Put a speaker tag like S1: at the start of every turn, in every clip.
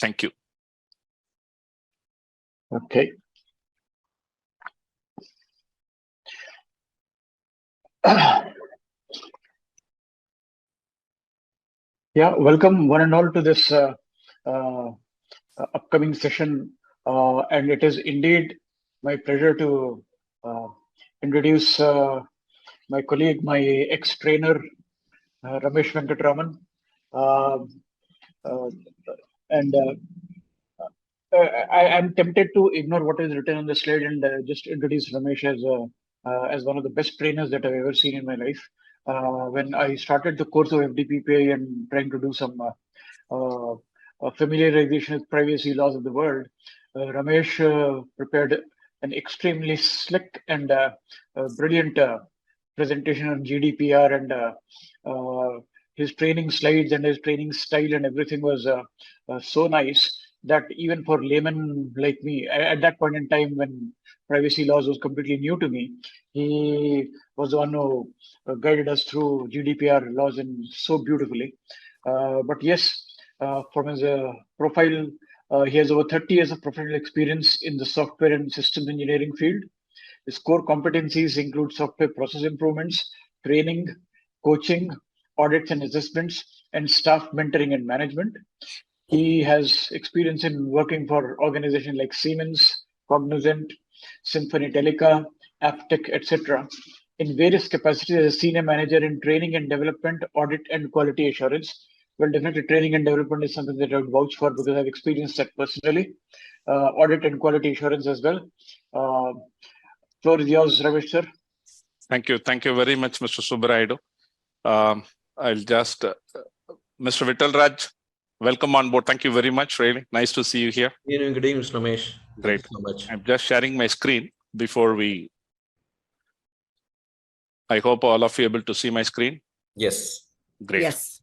S1: Thank you.
S2: Okay. Yeah, welcome one and all to this upcoming session. And it is indeed my pleasure to introduce my colleague, my ex-trainer, Ramesh Venkatraman. And I am tempted to ignore what is written on the slide and just introduce Ramesh as one of the best trainers that I've ever seen in my life. When I started the course of FDPPI and trying to do some familiarization with privacy laws of the world, Ramesh prepared an extremely slick and brilliant presentation on GDPR, and his training slides and his training style and everything was so nice that even for laymen like me, at that point in time when privacy laws was completely new to me, he was the one who guided us through GDPR laws and so beautifully. But yes, from his profile, he has over 30 years of professional experience in the software and systems engineering field. His core competencies include software process improvements, training, coaching, audits and assessments, and staff mentoring and management. He has experience in working for organizations like Siemens, Cognizant, Symphony Teleca, Aptec, etc., in various capacities as a senior manager in training and development, audit, and quality assurance. Well, definitely training and development is something that I would vouch for because I've experienced that personally. Audit and quality assurance as well. Floor is yours, Ramesh, sir.
S1: Thank you. Thank you very much, Mr. Subbarayadu. I'll just, Mr. Vittal Raj, welcome on board. Thank you very much. Really nice to see you here.
S3: Good evening, Mr. Ramesh.
S1: Great.
S3: Thank you so much.
S1: I'm just sharing my screen before we. I hope all of you are able to see my screen.
S3: Yes.
S1: Great.
S4: Yes.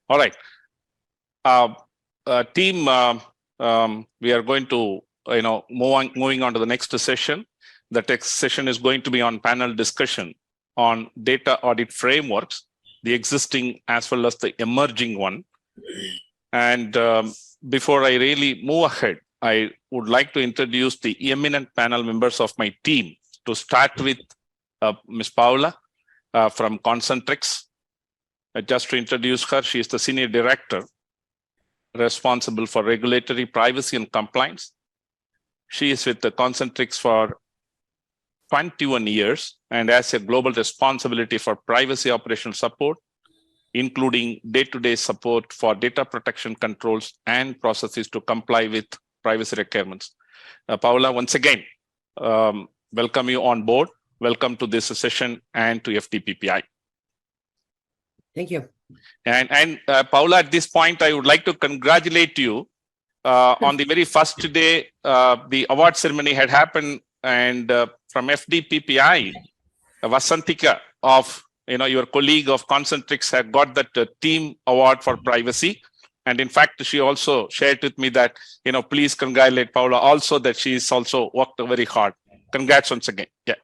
S1: All right. Team, we are going to, moving on to the next session. The next session is going to be on panel discussion on data audit frameworks, the existing as well as the emerging one. And before I really move ahead, I would like to introduce the eminent panel members of my team. To start with Ms. Paula from Concentrix. Just to introduce her, she is the Senior Director responsible for regulatory privacy and compliance. She is with the Concentrix for 21 years and has a global responsibility for privacy operational support, including day-to-day support for data protection controls and processes to comply with privacy requirements. Paula, once again, welcome you on board. Welcome to this session and to FDPPI.
S4: Thank you.
S1: And Paula, at this point, I would like to congratulate you on the very first day the award ceremony had happened, and from FDPPI, Vasantika of your colleague of Concentrix had got that team award for privacy. And in fact, she also shared with me that, please congratulate Paula also that she's also worked very hard. Congrats once again. Yeah.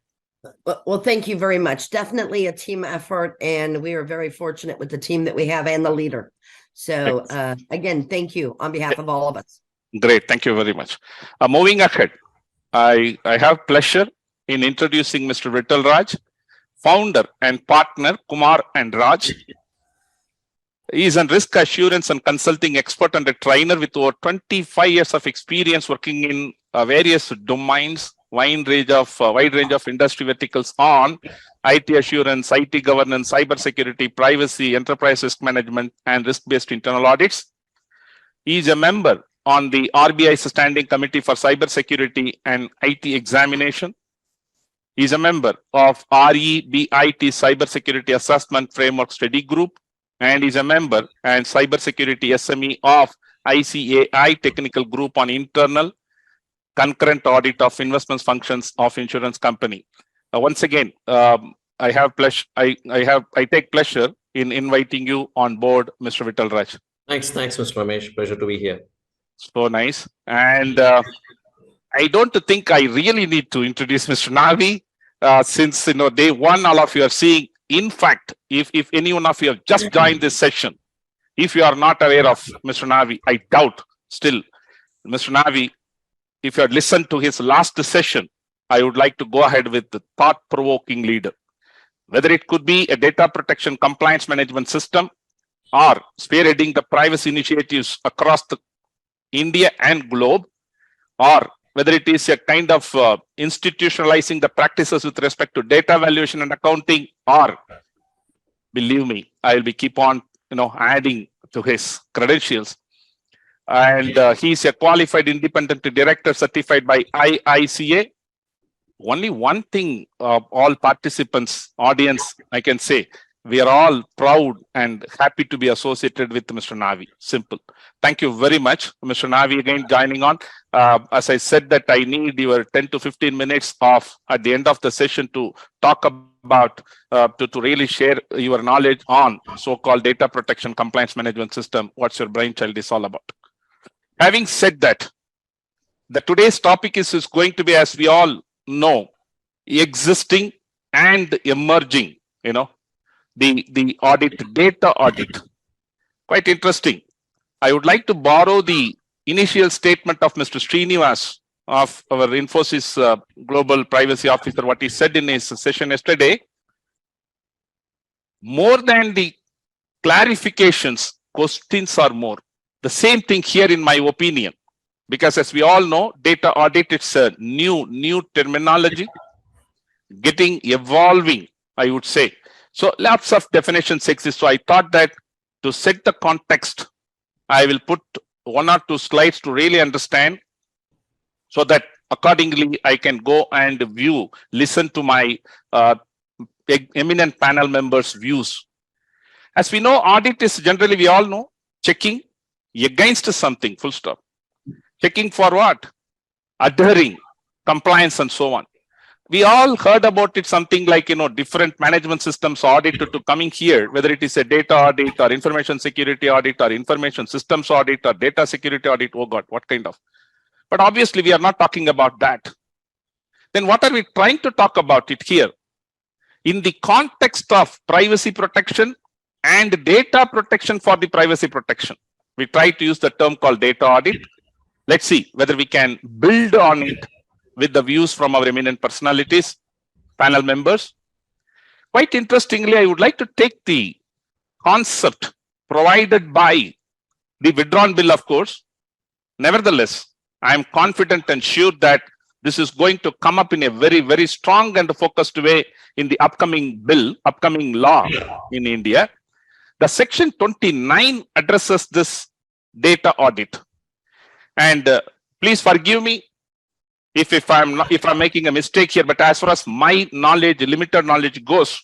S4: Well, thank you very much. Definitely a team effort, and we are very fortunate with the team that we have and the leader. So again, thank you on behalf of all of us.
S1: Great. Thank you very much. Moving ahead, I have pleasure in introducing Mr. Vittal Raj, founder and partner Kumar and Raj. He is a risk assurance and consulting expert and a trainer with over 25 years of experience working in various domains, wide range of industry verticals on IT assurance, IT governance, cybersecurity, privacy, enterprise risk management, and risk-based internal audits. He is a member on the RBI's Standing Committee for Cybersecurity and IT Examination. He is a member of REBIT Cybersecurity Assessment Framework Study Group, and is a member and cybersecurity SME of ICAI Technical Group on internal concurrent audit of investments functions of insurance company. Once again, I take pleasure in inviting you on board, Mr. Vittal Raj.
S3: Thanks, Mr. Ramesh. Pleasure to be here.
S1: So nice. And I don't think I really need to introduce Mr. Navi, since day one, all of you are seeing. In fact, if any one of you have just joined this session, If you are not aware of Mr. Navi, I doubt still, Mr. Navi, if you had listened to his last session, I would like to go ahead with the thought-provoking leader. Whether it could be a data protection compliance management system or spearheading the privacy initiatives across the India and globe, or whether it is a kind of institutionalizing the practices with respect to data valuation and accounting, or believe me, I will be keep on adding to his credentials. And he is a qualified independent director certified by IICA. Only one thing, all participants, audience, I can say, we are all proud and happy to be associated with Mr. Navi. Simple. Thank you very much, Mr. Navi, again joining on. As I said that I need your 10 to 15 minutes off at the end of the session to talk about, to really share your knowledge on so-called data protection compliance management system. What's your brainchild is all about. Having said that, today's topic is going to be, as we all know, existing and emerging, the audit, data audit. Quite interesting. I would like to borrow the initial statement of Mr. Srinivas of our Infosys Global Privacy Officer, what he said in his session yesterday. More than the clarifications, questions are more. The same thing here in my opinion, because as we all know, data audit, it's a new terminology, evolving, I would say. So lots of definitions exist. So I thought that to set the context, I will put 1 or 2 slides to really understand, so that accordingly I can go and listen to my eminent panel members' views. As we know, audit is generally, we all know, checking against something, full stop. Checking for what? Adhering, compliance, and so on. We all heard about it, something like, different management systems audit to coming here, whether it is a data audit or information security audit or information systems audit or data security audit. Oh God, what kind of? But obviously we are not talking about that. Then what are we trying to talk about it here? In the context of privacy protection and data protection for the privacy protection, we try to use the term called data audit. Let's see whether we can build on it with the views from our eminent personalities, panel members. Quite interestingly, I would like to take the concept provided by the withdrawn bill, of course. Nevertheless, I am confident and sure that this is going to come up in a very, very strong and focused way in the upcoming bill, upcoming law in India. The section 29 addresses this data audit. And please forgive me if I'm making a mistake here, but as far as my knowledge, limited knowledge goes,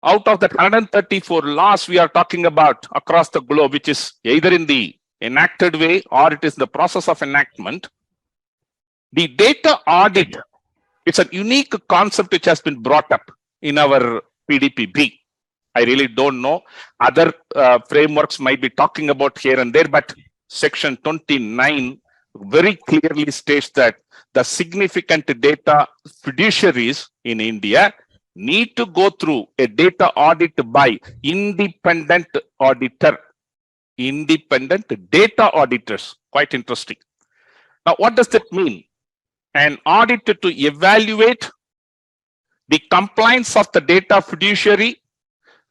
S1: out of that 134 laws we are talking about across the globe, which is either in the enacted way or it is the process of enactment, the data audit, it's a unique concept which has been brought up in our PDPB. I really don't know. Other frameworks might be talking about here and there, but section 29 very clearly states that the significant data fiduciaries in India need to go through a data audit by independent auditor, independent data auditors. Quite interesting. Now, what does that mean? An auditor to evaluate the compliance of the data fiduciary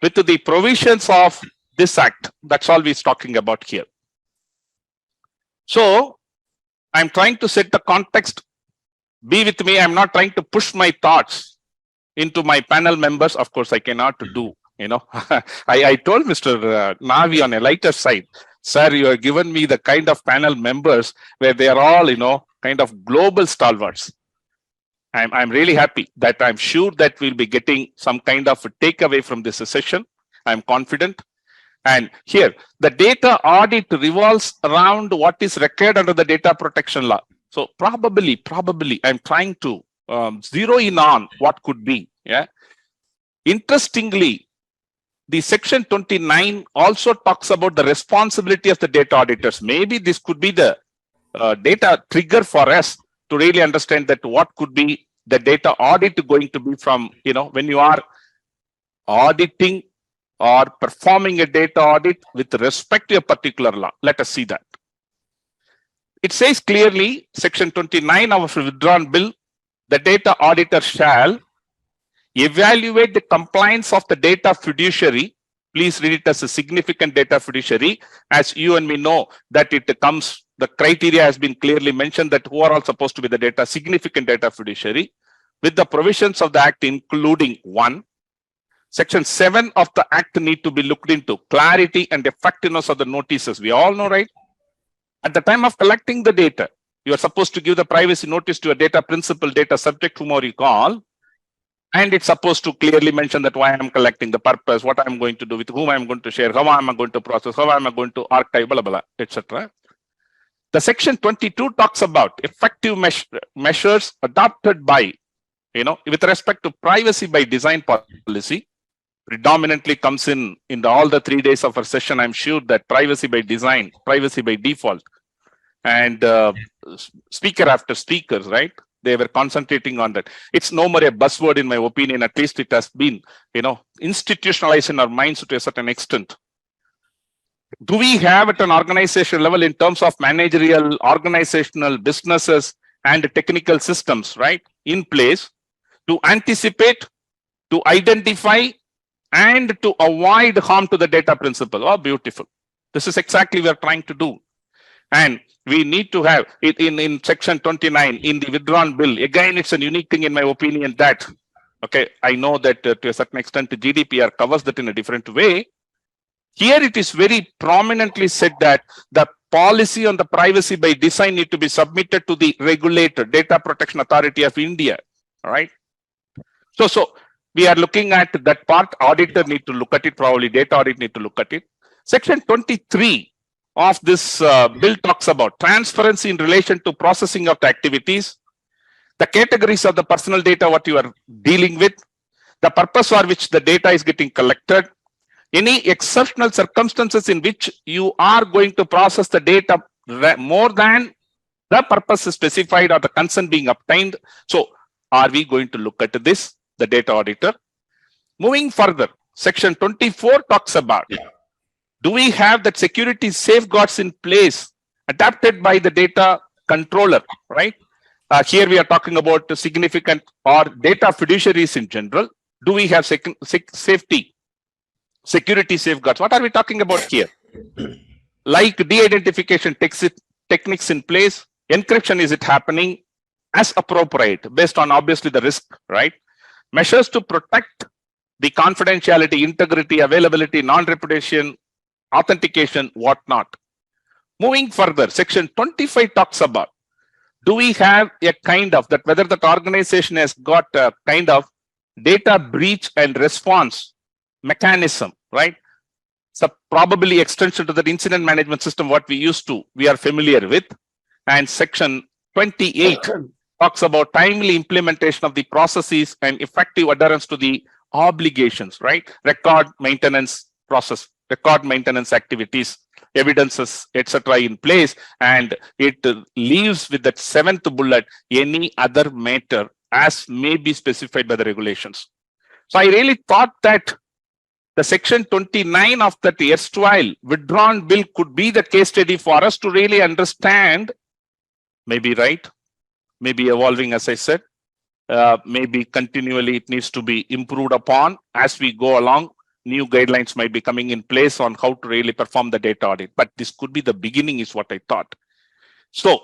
S1: with the provisions of this act. That's all we're talking about here. So I'm trying to set the context. Be with me. I'm not trying to push my thoughts into my panel members. Of course, I cannot do, I told Mr. Navi on a lighter side, sir, you have given me the kind of panel members where they are all, kind of global stalwarts. I'm really happy that I'm sure that we'll be getting some kind of a takeaway from this session. I'm confident. And here, the data audit revolves around what is required under the data protection law. So probably, I'm trying to zero in on what could be. Yeah. Interestingly, the section 29 also talks about the responsibility of the data auditors. Maybe this could be the data trigger for us to really understand that what could be the data audit going to be from, when you are auditing or performing a data audit with respect to a particular law. Let us see that. It says clearly, section 29 of the withdrawn bill, the data auditor shall evaluate the compliance of the data fiduciary. Please read it as a significant data fiduciary. As you and me know that it comes, the criteria has been clearly mentioned that who are all supposed to be the data, significant data fiduciary, with the provisions of the act, including 1, section 7 of the act need to be looked into, clarity and effectiveness of the notices. We all know, right? At the time of collecting the data, you are supposed to give the privacy notice to a data principal, data subject, whomever you call, and it's supposed to clearly mention that why I'm collecting, the purpose, what I'm going to do, with whom I'm going to share, how am I going to process, how am I going to archive, blah, blah, blah, etc. The section 22 talks about effective measures adopted by, with respect to privacy by design policy. Predominantly comes in all the 3 days of our session. I'm sure that privacy by design, privacy by default, and speaker after speakers, right? They were concentrating on that. It's no more a buzzword in my opinion. At least it has been, institutionalized in our minds to a certain extent. Do we have at an organization level in terms of managerial, organizational, businesses and technical systems, right, in place to anticipate, to identify, and to avoid harm to the data principal? Oh, beautiful. This is exactly what we are trying to do. And we need to have it in section 29 in the withdrawn bill. Again, it's a unique thing in my opinion that, okay, I know that to a certain extent the GDPR covers that in a different way. Here it is very prominently said that the policy on the privacy by design need to be submitted to the regulator, Data Protection Authority of India. All right. So we are looking at that part. Auditor need to look at it, probably data audit need to look at it. Section 23 of this bill talks about transparency in relation to processing of the activities, the categories of the personal data, what you are dealing with, the purpose for which the data is getting collected, any exceptional circumstances in which you are going to process the data more than the purpose specified or the consent being obtained. So are we going to look at this, the data auditor? Moving further, section 24 talks about, do we have that security safeguards in place adapted by the data controller, right? Here we are talking about the significant or data fiduciaries in general. Do we have security safeguards? What are we talking about here? Like de-identification techniques in place, encryption, is it happening as appropriate based on obviously the risk, right? Measures to protect the confidentiality, integrity, availability, non-reputation, authentication, whatnot. Moving further, section 25 talks about, do we have a kind of that, whether that organization has got a kind of data breach and response mechanism, right? So probably extension to that incident management system, what we are familiar with. And section 28 talks about timely implementation of the processes and effective adherence to the obligations, right? Record maintenance process, record maintenance activities, evidences, etc. in place. And it leaves with that 7th bullet, any other matter as may be specified by the regulations. So I really thought that the section 29 of that erstwhile withdrawn bill could be the case study for us to really understand, maybe right, maybe evolving, as I said, maybe continually it needs to be improved upon as we go along. New guidelines might be coming in place on how to really perform the data audit, but this could be the beginning is what I thought. So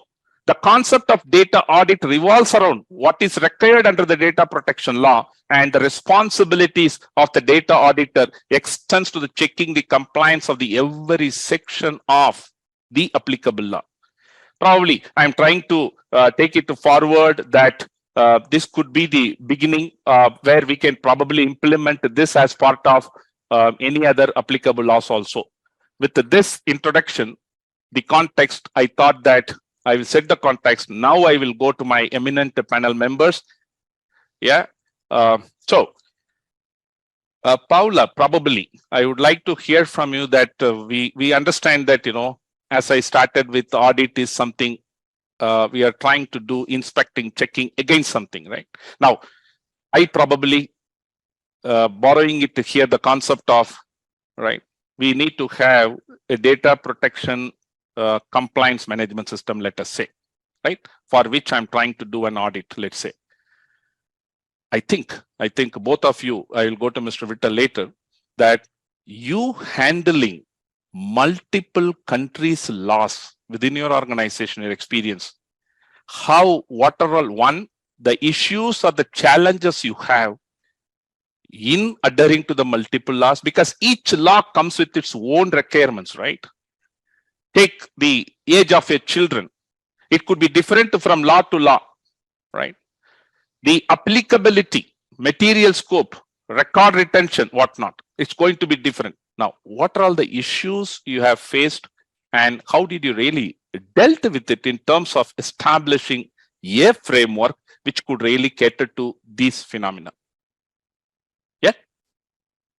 S1: the concept of data audit revolves around what is required under the data protection law, and the responsibilities of the data auditor extends to the checking the compliance of the every section of the applicable law. Probably I'm trying to take it forward that this could be the beginning where we can probably implement this as part of any other applicable laws also. With this introduction, the context, I thought that I will set the context. Now I will go to my eminent panel members. Yeah. So Paula, probably I would like to hear from you that we understand that, as I started with, audit is something we are trying to do, inspecting, checking against something, right? Now, I probably borrowing it here, the concept of right? We need to have a data protection compliance management system, let us say, right? For which I'm trying to do an audit, let's say. I think both of you, I will go to Mr. Vittal later, that you handling multiple countries' laws within your organization, your experience, what are all, one, the issues or the challenges you have in adhering to the multiple laws, because each law comes with its own requirements, right? Take the age of your children. It could be different from law to law, right? The applicability, material scope, record retention, whatnot, it's going to be different. Now, what are all the issues you have faced and how did you really dealt with it in terms of establishing a framework which could really cater to these phenomena?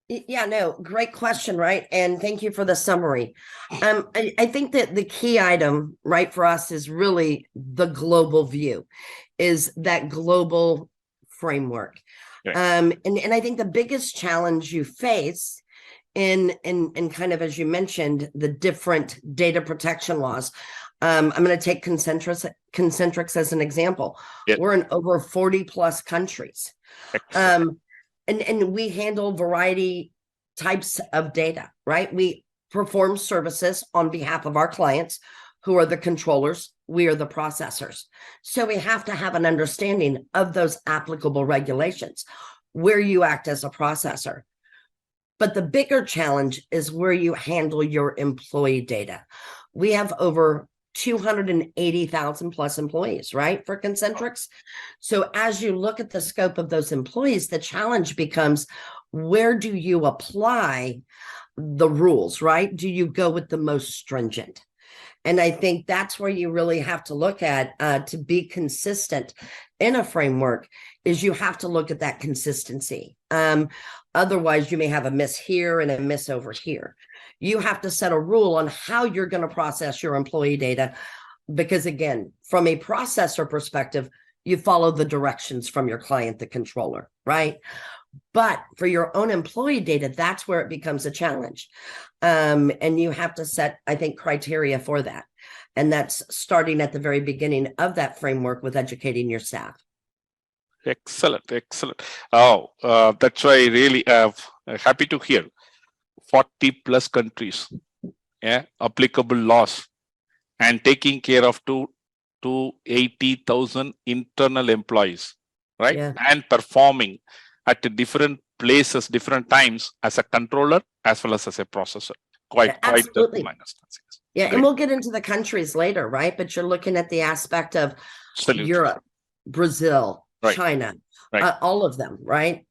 S4: Yeah, no, great question, right? And thank you for the summary. I think that the key item, right, for us is really the global view, is that global framework. And I think the biggest challenge you face in kind of, as you mentioned, the different data protection laws. I'm going to take Concentrix as an example. We're in over 40 plus countries. And we handle variety types of data, right? We perform services on behalf of our clients who are the controllers. We are the processors. So we have to have an understanding of those applicable regulations where you act as a processor. But the bigger challenge is where you handle your employee data. We have over 280,000 plus employees, right, for Concentrix. So as you look at the scope of those employees, the challenge becomes, where do you apply the rules, right? Do you go with the most stringent? And I think that's where you really have to look at to be consistent in a framework, is you have to look at that consistency. Otherwise, you may have a miss here and a miss over here. You have to set a rule on how you're going to process your employee data, because again, from a processor perspective, you follow the directions from your client, the controller, right? But for your own employee data, that's where it becomes a challenge. And you have to set, I think, criteria for that. And that's starting at the very beginning of that framework with educating your staff.
S1: Excellent, excellent. Oh, that's why I really happy to hear 40 plus countries, applicable laws, and taking care of 280,000 internal employees, right?
S4: Yeah.
S1: And performing at different places, different times as a controller as well as a processor. Quite
S4: Absolutely. Yeah,
S1: Great.
S4: and we'll get into the countries later, right? But you're looking at the aspect of Europe, Brazil,
S1: right.
S4: China,
S1: right.
S4: All of them, right?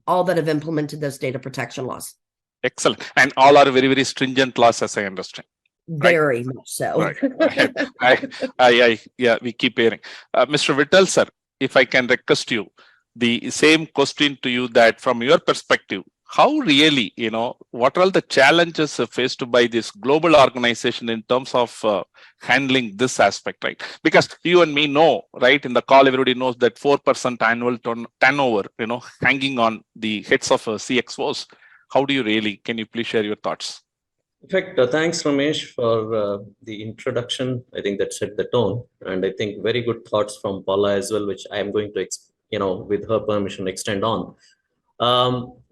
S4: All that have implemented those data protection laws.
S1: Excellent. And all are very, very stringent laws, as I understand.
S4: Very much so.
S1: Right. Yeah, we keep hearing. Mr. Vittal, sir, if I can request you, the same question to you, that from your perspective, how really, what are all the challenges faced by this global organization in terms of handling this aspect, right? Because you and me know, right, in the call, everybody knows that 4% annual turnover, hanging on the heads of CXOs. How do you really, can you please share your thoughts?
S3: In fact, thanks, Ramesh, for the introduction. I think that set the tone. And I think very good thoughts from Paula as well, which I am going to, with her permission, extend on.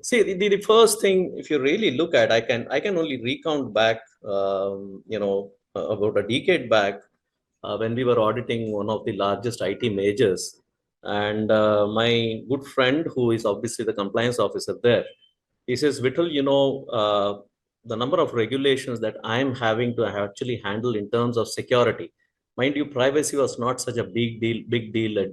S3: See, the first thing, if you really look at, I can only recount back, about a decade back, when we were auditing one of the largest IT majors. And my good friend, who is obviously the compliance officer there, he says, Vittal, the number of regulations that I'm having to actually handle in terms of security. Mind you, privacy was not such a big deal a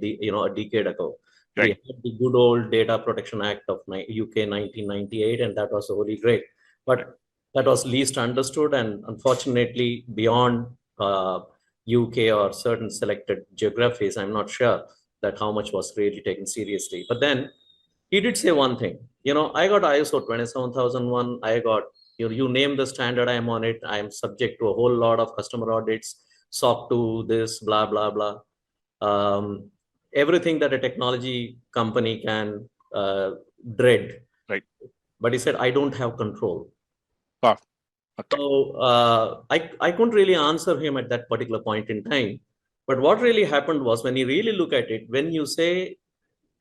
S3: decade ago. Right. We had the good old Data Protection Act of UK 1998, and that was really great. But that was least understood, and unfortunately, beyond UK or certain selected geographies, I'm not sure that how much was really taken seriously. But then he did say one thing. I got ISO 27001. I got you name the standard, I'm on it. I'm subject to a whole lot of customer audits, SOC 2, this, blah, blah, blah. Everything that a technology company can dread.
S1: Right.
S3: But he said, I don't have control.
S1: Wow. Okay.
S3: So I couldn't really answer him at that particular point in time. But what really happened was, when you really look at it, when you say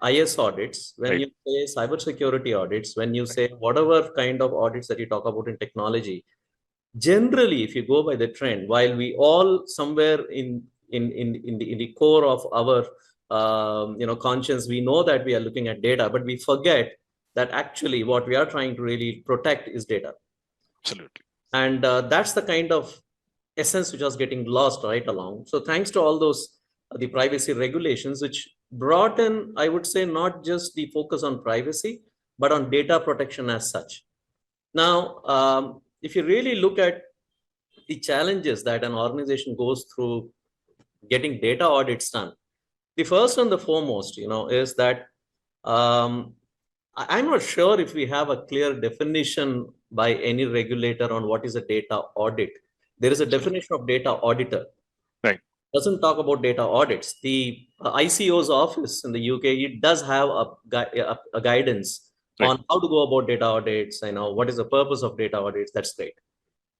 S3: IS audits, when
S1: Right.
S3: you say cybersecurity audits, when you say whatever kind of audits that you talk about in technology, generally, if you go by the trend, while we all somewhere in the core of our conscience, we know that we are looking at data, but we forget that actually what we are trying to really protect is data.
S1: Absolutely.
S3: And that's the kind of essence which was getting lost right along. So thanks to all those the privacy regulations, which brought in, I would say, not just the focus on privacy, but on data protection as such. Now, if you really look at the challenges that an organization goes through getting data audits done, the first and the foremost, is that I'm not sure if we have a clear definition by any regulator on what is a data audit. There is a definition of data auditor.
S1: Right.
S3: Doesn't talk about data audits. The ICO's office in the UK, it does have a guidance
S1: Right.
S3: on how to go about data audits. What is the purpose of data audits. That's great,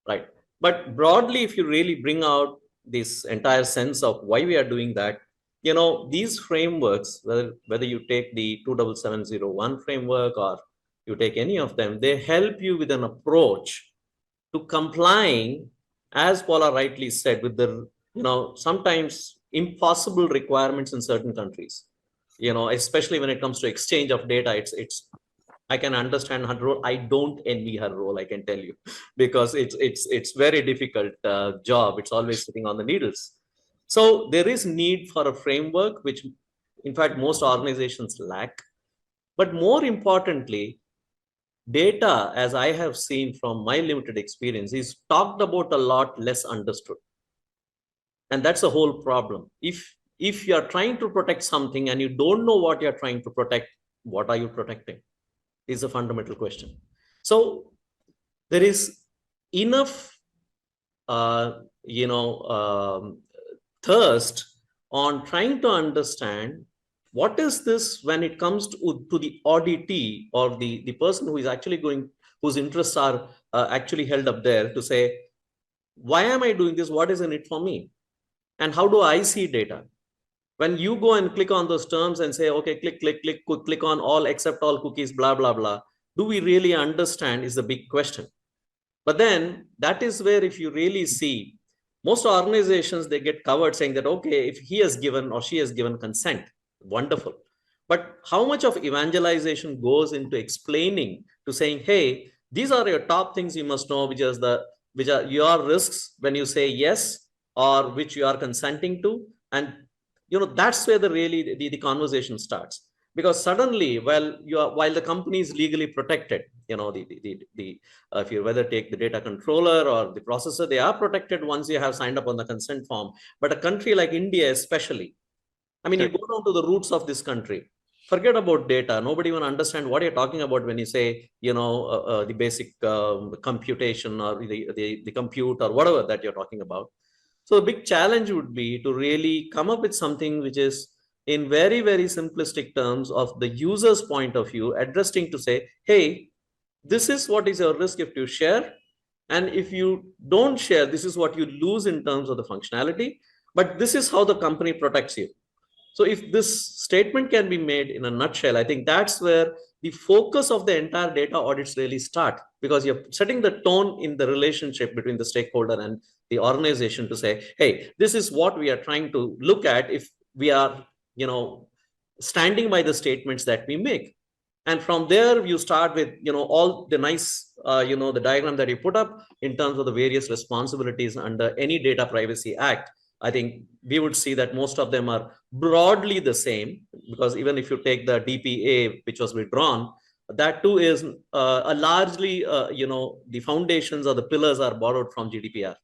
S3: right? But broadly, if you really bring out this entire sense of why we are doing that, these frameworks, whether you take the 27701 framework or you take any of them, they help you with an approach to complying, as Paula rightly said, with the sometimes impossible requirements in certain countries. Especially when it comes to exchange of data, it's I can understand her role. I don't envy her role, I can tell you, because it's very difficult job. It's always sitting on the needles. So there is need for a framework, which in fact most organizations lack. But more importantly, data, as I have seen from my limited experience, is talked about a lot, less understood. And that's the whole problem. If you are trying to protect something and you don't know what you're trying to protect, what are you protecting? Is a fundamental question. So there is enough, thirst on trying to understand what is this when it comes to the auditee or the person who is actually whose interests are actually held up there, to say, why am I doing this? What is in it for me? And how do I see data? When you go and click on those terms and say, okay, click on all except all cookies, blah, blah, blah, do we really understand is the big question. But then that is where, if you really see, most organizations, they get covered saying that, okay, if he has given or she has given consent, wonderful. But how much of evangelization goes into explaining, to saying, hey, these are your top things you must know, which are your risks when you say yes, or which you are consenting to. And that's where the conversation starts. Because suddenly, while the company is legally protected, if you whether take the data controller or the processor, they are protected once you have signed up on the consent form. But a country like India, especially, you go down to the roots of this country, forget about data. Nobody even understand what you're talking about when you say, the basic computation or the compute or whatever that you're talking about. So the big challenge would be to really come up with something which is in very, very simplistic terms of the user's point of view, addressing to say, hey, this is what is your risk if you share. And if you don't share, this is what you lose in terms of the functionality. But this is how the company protects you. So if this statement can be made in a nutshell, I think that's where the focus of the entire data audits really start, because you're setting the tone in the relationship between the stakeholder and the organization to say, hey, this is what we are trying to look at if we are, standing by the statements that we make. And from there, you start with, all the nice, the diagram that you put up in terms of the various responsibilities under any Data Privacy Act. I think we would see that most of them are broadly the same, because even if you take the DPA, which was withdrawn, that too is a largely, the foundations or the pillars are borrowed from GDPR.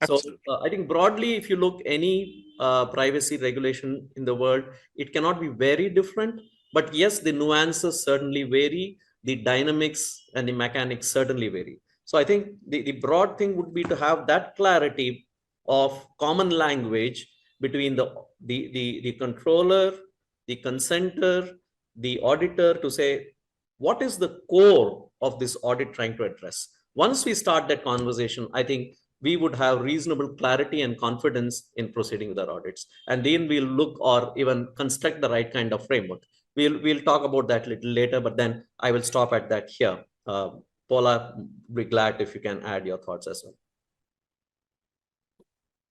S3: So I think broadly, if you look any privacy regulation in the world, it cannot be very different. But yes, the nuances certainly vary. The dynamics and the mechanics certainly vary. So I think the broad thing would be to have that clarity of common language between the controller, the consenter, the auditor, to say, what is the core of this audit trying to address? Once we start that conversation, I think we would have reasonable clarity and confidence in proceeding with our audits. And then we'll look or even construct the right kind of framework. We'll talk about that a little later, but then I will stop at that here. Paula, be glad if you can add your thoughts as well.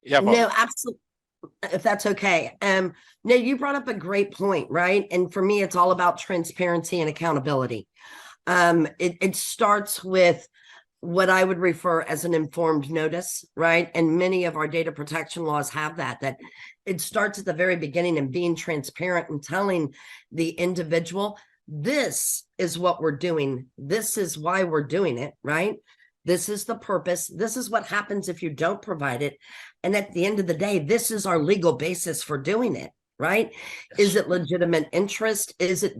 S1: Yeah, Paula.
S4: No, absolutely. If that's okay. No, you brought up a great point, right? And for me, it's all about transparency and accountability. It starts with what I would refer as an informed notice, right? And many of our data protection laws have that it starts at the very beginning and being transparent and telling the individual, this is what we're doing. This is why we're doing it, right? This is the purpose. This is what happens if you don't provide it. And at the end of the day, this is our legal basis for doing it, right? Is it legitimate interest?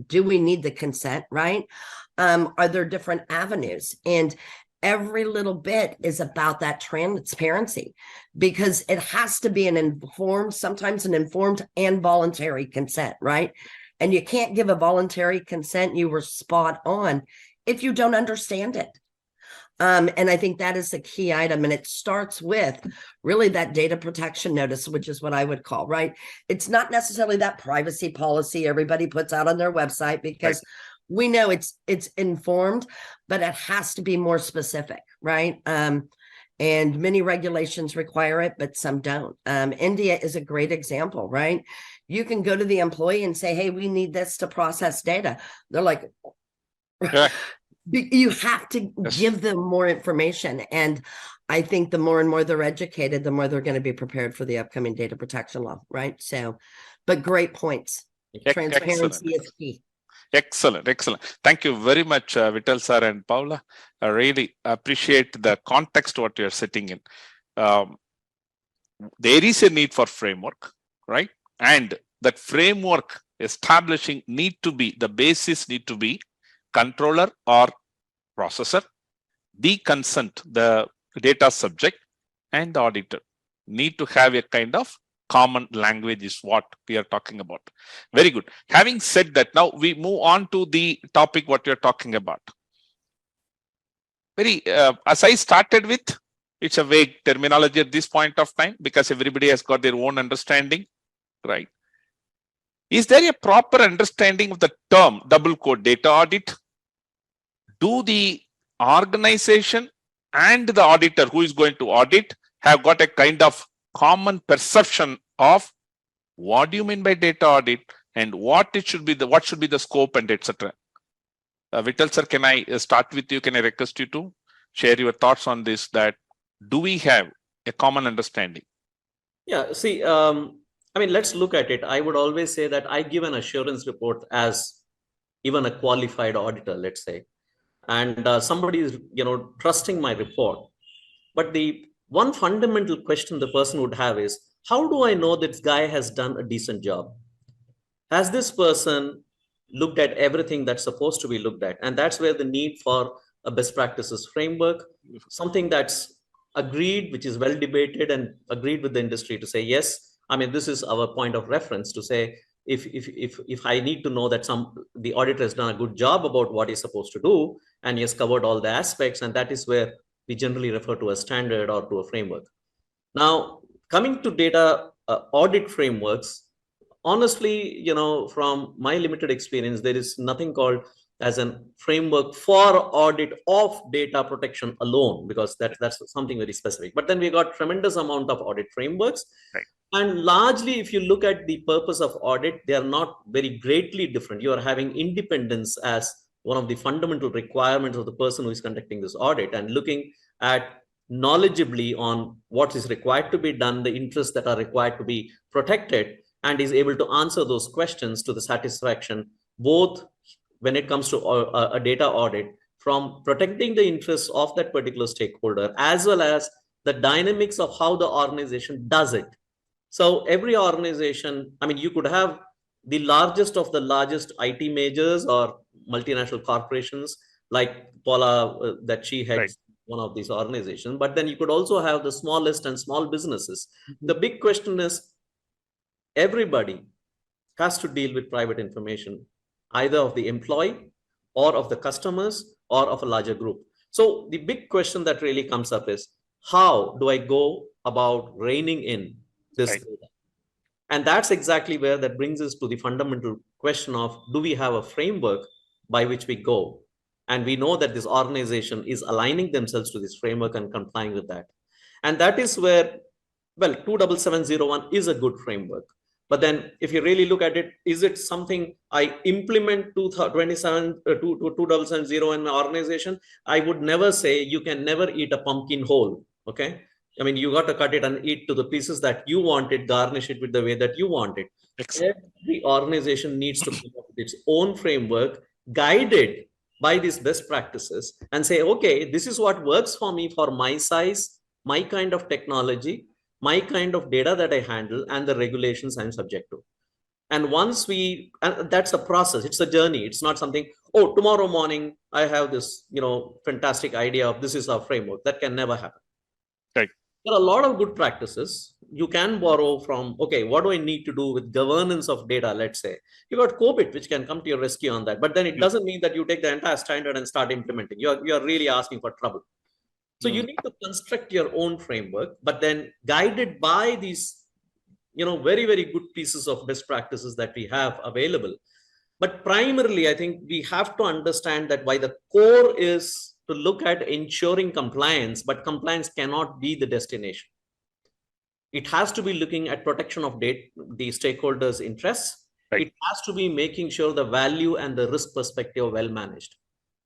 S4: Do we need the consent, right? Are there different avenues? And every little bit is about that transparency, because it has to be sometimes an informed and voluntary consent, right? And you can't give a voluntary consent, you were spot on, if you don't understand it. And I think that is the key item. And it starts with really that data protection notice, which is what I would call, right? It's not necessarily that privacy policy everybody puts out on their website, because we know it's informed, but it has to be more specific, right? And many regulations require it, but some don't. India is a great example, right? You can go to the employee and say, hey, we need this to process data. They're like, you have to give them more information. And I think the more and more they're educated, the more they're going to be prepared for the upcoming data protection law, right? So, but great points. Transparency is key.
S1: Excellent. Thank you very much, Vittal sir and Paula. I really appreciate the context what you're sitting in. There is a need for framework, right? And that framework establishing the basis need to be controller or processor, the consent, the data subject, and the auditor need to have a kind of common language is what we are talking about. Very good. Having said that, now we move on to the topic what you're talking about. As I started with, it's a vague terminology at this point of time because everybody has got their own understanding, right? Is there a proper understanding of the term double quote data audit? Do the organization and the auditor who is going to audit have got a kind of common perception of what do you mean by data audit and what should be the scope and etc. Vittal sir, can I start with you? Can I request you to share your thoughts on this? That do we have a common understanding?
S3: Yeah, see, I mean, let's look at it. I would always say that I give an assurance report as even a qualified auditor, let's say, and somebody is, trusting my report. But the one fundamental question the person would have is, how do I know this guy has done a decent job? Has this person looked at everything that's supposed to be looked at? And that's where the need for a best practices framework, something that's agreed, which is well debated and agreed with the industry to say, yes, I mean, this is our point of reference to say, if I need to know that the auditor has done a good job about what he's supposed to do, and he has covered all the aspects, and that is where we generally refer to a standard or to a framework. Now, coming to data audit frameworks, honestly, from my limited experience, there is nothing called as a framework for audit of data protection alone, because that's something very specific. But then we got tremendous amount of audit frameworks.
S1: Right.
S3: And largely, if you look at the purpose of audit, they are not very greatly different. You are having independence as one of the fundamental requirements of the person who is conducting this audit, and looking at knowledgeably on what is required to be done, the interests that are required to be protected, and is able to answer those questions to the satisfaction, both when it comes to a data audit, from protecting the interests of that particular stakeholder, as well as the dynamics of how the organization does it. So every organization, I mean, you could have the largest of the largest IT majors or multinational corporations like Paula, that she heads
S1: Right.
S3: one of these organizations, but then you could also have the smallest and small businesses. The big question is, everybody has to deal with private information, either of the employee or of the customers or of a larger group. So the big question that really comes up is, how do I go about reining in this
S1: Right.
S3: data? And that's exactly where that brings us to the fundamental question of, do we have a framework by which we go? And we know that this organization is aligning themselves to this framework and complying with that. And that is where, well, 27701 is a good framework. But then if you really look at it, is it something I implement 2770 in my organization? I would never say you can never eat a pumpkin whole. Okay. I mean, you got to cut it and eat to the pieces that you want it, garnish it with the way that you want it.
S1: Excellent.
S3: Every organization needs to come up with its own framework, guided by these best practices, and say, okay, this is what works for me for my size, my kind of technology, my kind of data that I handle, and the regulations I'm subject to. And once we, and that's a process, it's a journey. It's not something, oh, tomorrow morning I have this, fantastic idea of this is our framework. That can never happen.
S1: Right.
S3: There are a lot of good practices you can borrow from. Okay, what do I need to do with governance of data? Let's say you got COBIT, which can come to your rescue on that. But then it doesn't mean that you take the entire standard and start implementing. You're really asking for trouble. So you need to construct your own framework, but then guided by these, very, very good pieces of best practices that we have available. But primarily, I think we have to understand that why the core is to look at ensuring compliance, but compliance cannot be the destination. It has to be looking at protection of the stakeholders' interests.
S1: Right.
S3: It has to be making sure the value and the risk perspective are well managed.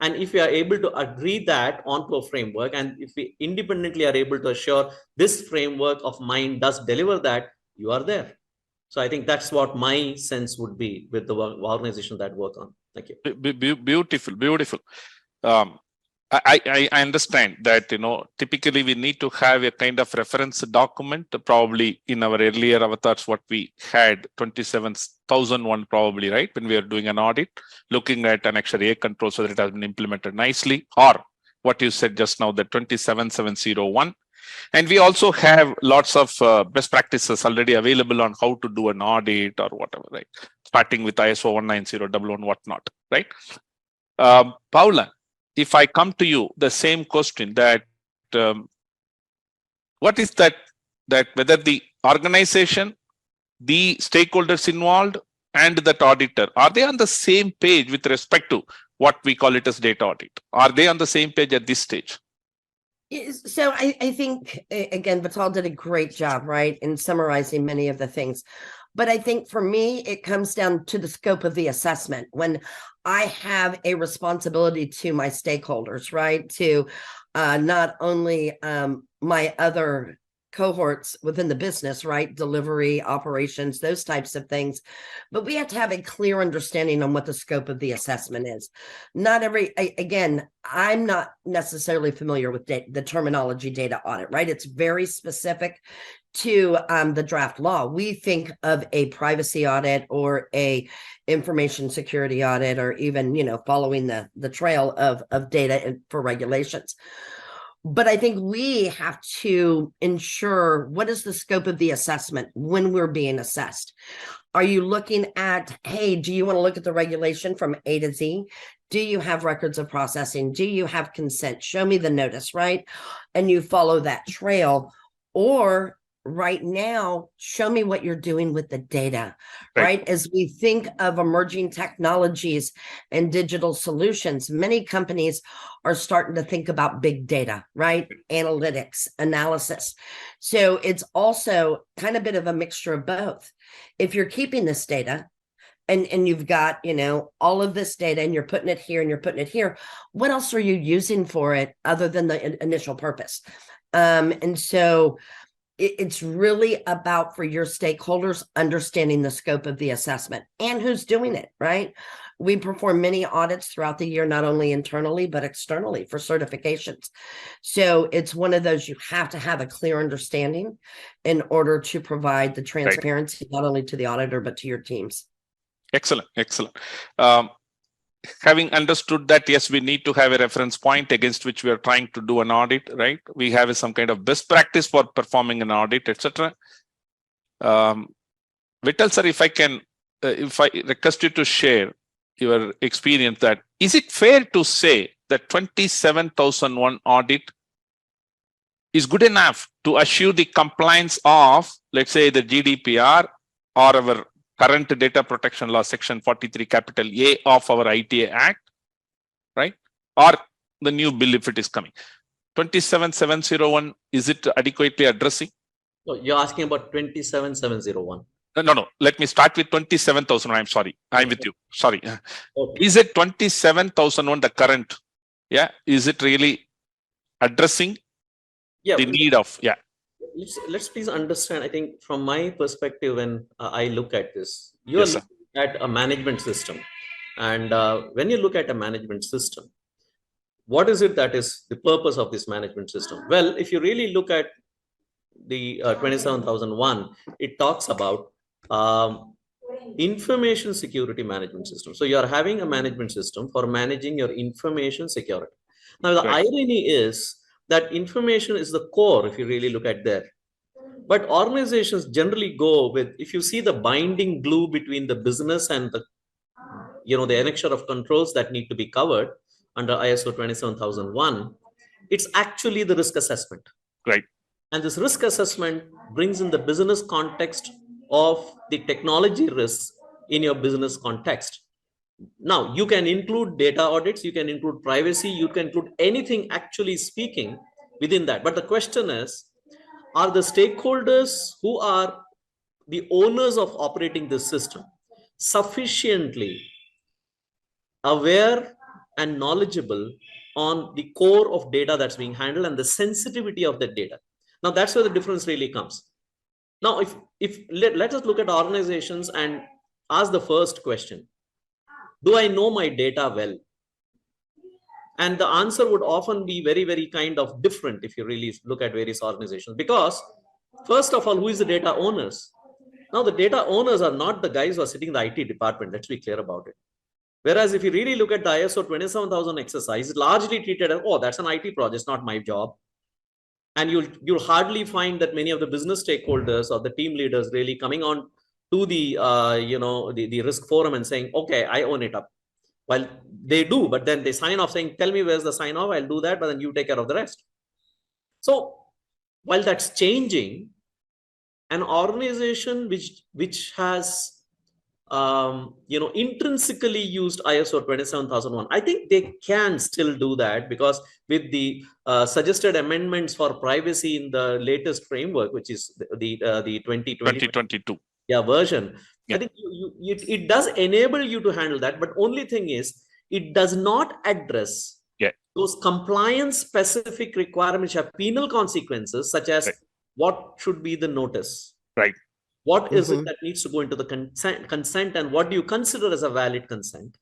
S3: And if we are able to agree that onto a framework, and if we independently are able to assure this framework of mine does deliver that, you are there. So I think that's what my sense would be with the organization that work on. Thank you.
S1: Beautiful, beautiful. I understand that, typically we need to have a kind of reference document, probably in our earlier avatars, what we had 27001 probably, right? When we are doing an audit, looking at an actual A control so that it has been implemented nicely, or what you said just now, the 27701. And we also have lots of best practices already available on how to do an audit or whatever, right? Starting with ISO 19011, whatnot, right? Paula, if I come to you, the same question that what is that whether the organization, the stakeholders involved, and that auditor, are they on the same page with respect to what we call it as data audit? Are they on the same page at this stage?
S4: So I think, again, Vital did a great job, right, in summarizing many of the things. But I think for me, it comes down to the scope of the assessment. When I have a responsibility to my stakeholders, right, to not only my other cohorts within the business, right, delivery, operations, those types of things, but we have to have a clear understanding on what the scope of the assessment is. Not every, again, I'm not necessarily familiar with the terminology data audit, right? It's very specific to the draft law. We think of a privacy audit or a information security audit, or even, following the trail of data for regulations. But I think we have to ensure, what is the scope of the assessment when we're being assessed? Are you looking at, hey, do you want to look at the regulation from A to Z? Do you have records of processing? Do you have consent? Show me the notice, right? And you follow that trail. Or right now, show me what you're doing with the data, right? As we think of emerging technologies and digital solutions, many companies are starting to think about big data, right? Analytics, analysis. So it's also kind of a bit of a mixture of both. If you're keeping this data and you've got, all of this data, and you're putting it here and you're putting it here, what else are you using for it other than the initial purpose? And so it's really about, for your stakeholders, understanding the scope of the assessment and who's doing it, right? We perform many audits throughout the year, not only internally, but externally for certifications. So it's one of those, you have to have a clear understanding in order to provide the transparency, not only to the auditor, but to your teams.
S1: Excellent, excellent. Having understood that, yes, we need to have a reference point against which we are trying to do an audit, right? We have some kind of best practice for performing an audit, etc. Vital sir, if I request you to share your experience, that is it fair to say the 27001 audit is good enough to assure the compliance of, let's say, the GDPR or our current data protection law, section 43 capital A of our ITA Act, right? Or the new bill if it is coming. 27701, is it adequately addressing?
S3: So you're asking about 27701.
S1: No. Let me start with 27,000. I'm sorry. I'm with you. Sorry.
S3: Okay.
S1: Is it 27,001 the current? Yeah. Is it really addressing
S3: Yeah.
S1: the need of? Yeah.
S3: Let's please understand. I think from my perspective, when I look at this, you are
S1: Yes, sir.
S3: looking at a management system, and when you look at a management system, what is it that is the purpose of this management system? Well, if you really look at the 27001, it talks about information security management system. So you are having a management system for managing your information security. Now, the
S1: Right.
S3: irony is that information is the core, if you really look at there. But organizations generally go with, if you see the binding glue between the business and the, the annexure of controls that need to be covered under ISO 27001, it's actually the risk assessment.
S1: Right.
S3: And this risk assessment brings in the business context of the technology risks in your business context. Now, you can include data audits, you can include privacy, you can include anything actually speaking within that. But the question is, are the stakeholders who are the owners of operating this system sufficiently aware and knowledgeable on the core of data that's being handled and the sensitivity of that data? Now, that's where the difference really comes. Now, let us look at organizations and ask the first question. Do I know my data well? And the answer would often be very, very kind of different if you really look at various organizations. Because first of all, who is the data owners? Now, the data owners are not the guys who are sitting in the IT department. Let's be clear about it. Whereas if you really look at the ISO 27000 exercise, it's largely treated as, oh, that's an IT project, it's not my job. And you'll hardly find that many of the business stakeholders or the team leaders really coming on to the the risk forum and saying, okay, I own it up. Well, they do, but then they sign off saying, tell me where's the sign off, I'll do that, but then you take care of the rest. So while that's changing, an organization which has intrinsically used ISO 27001, I think they can still do that, because with the suggested amendments for privacy in the latest framework, which is the
S1: 2022
S3: version,
S1: yeah.
S3: I think it does enable you to handle that. But only thing is, it does not address those compliance specific requirements which have penal consequences, such as what should be the notice,
S1: right?
S3: What is it that needs to go into the consent, and what do you consider as a valid consent?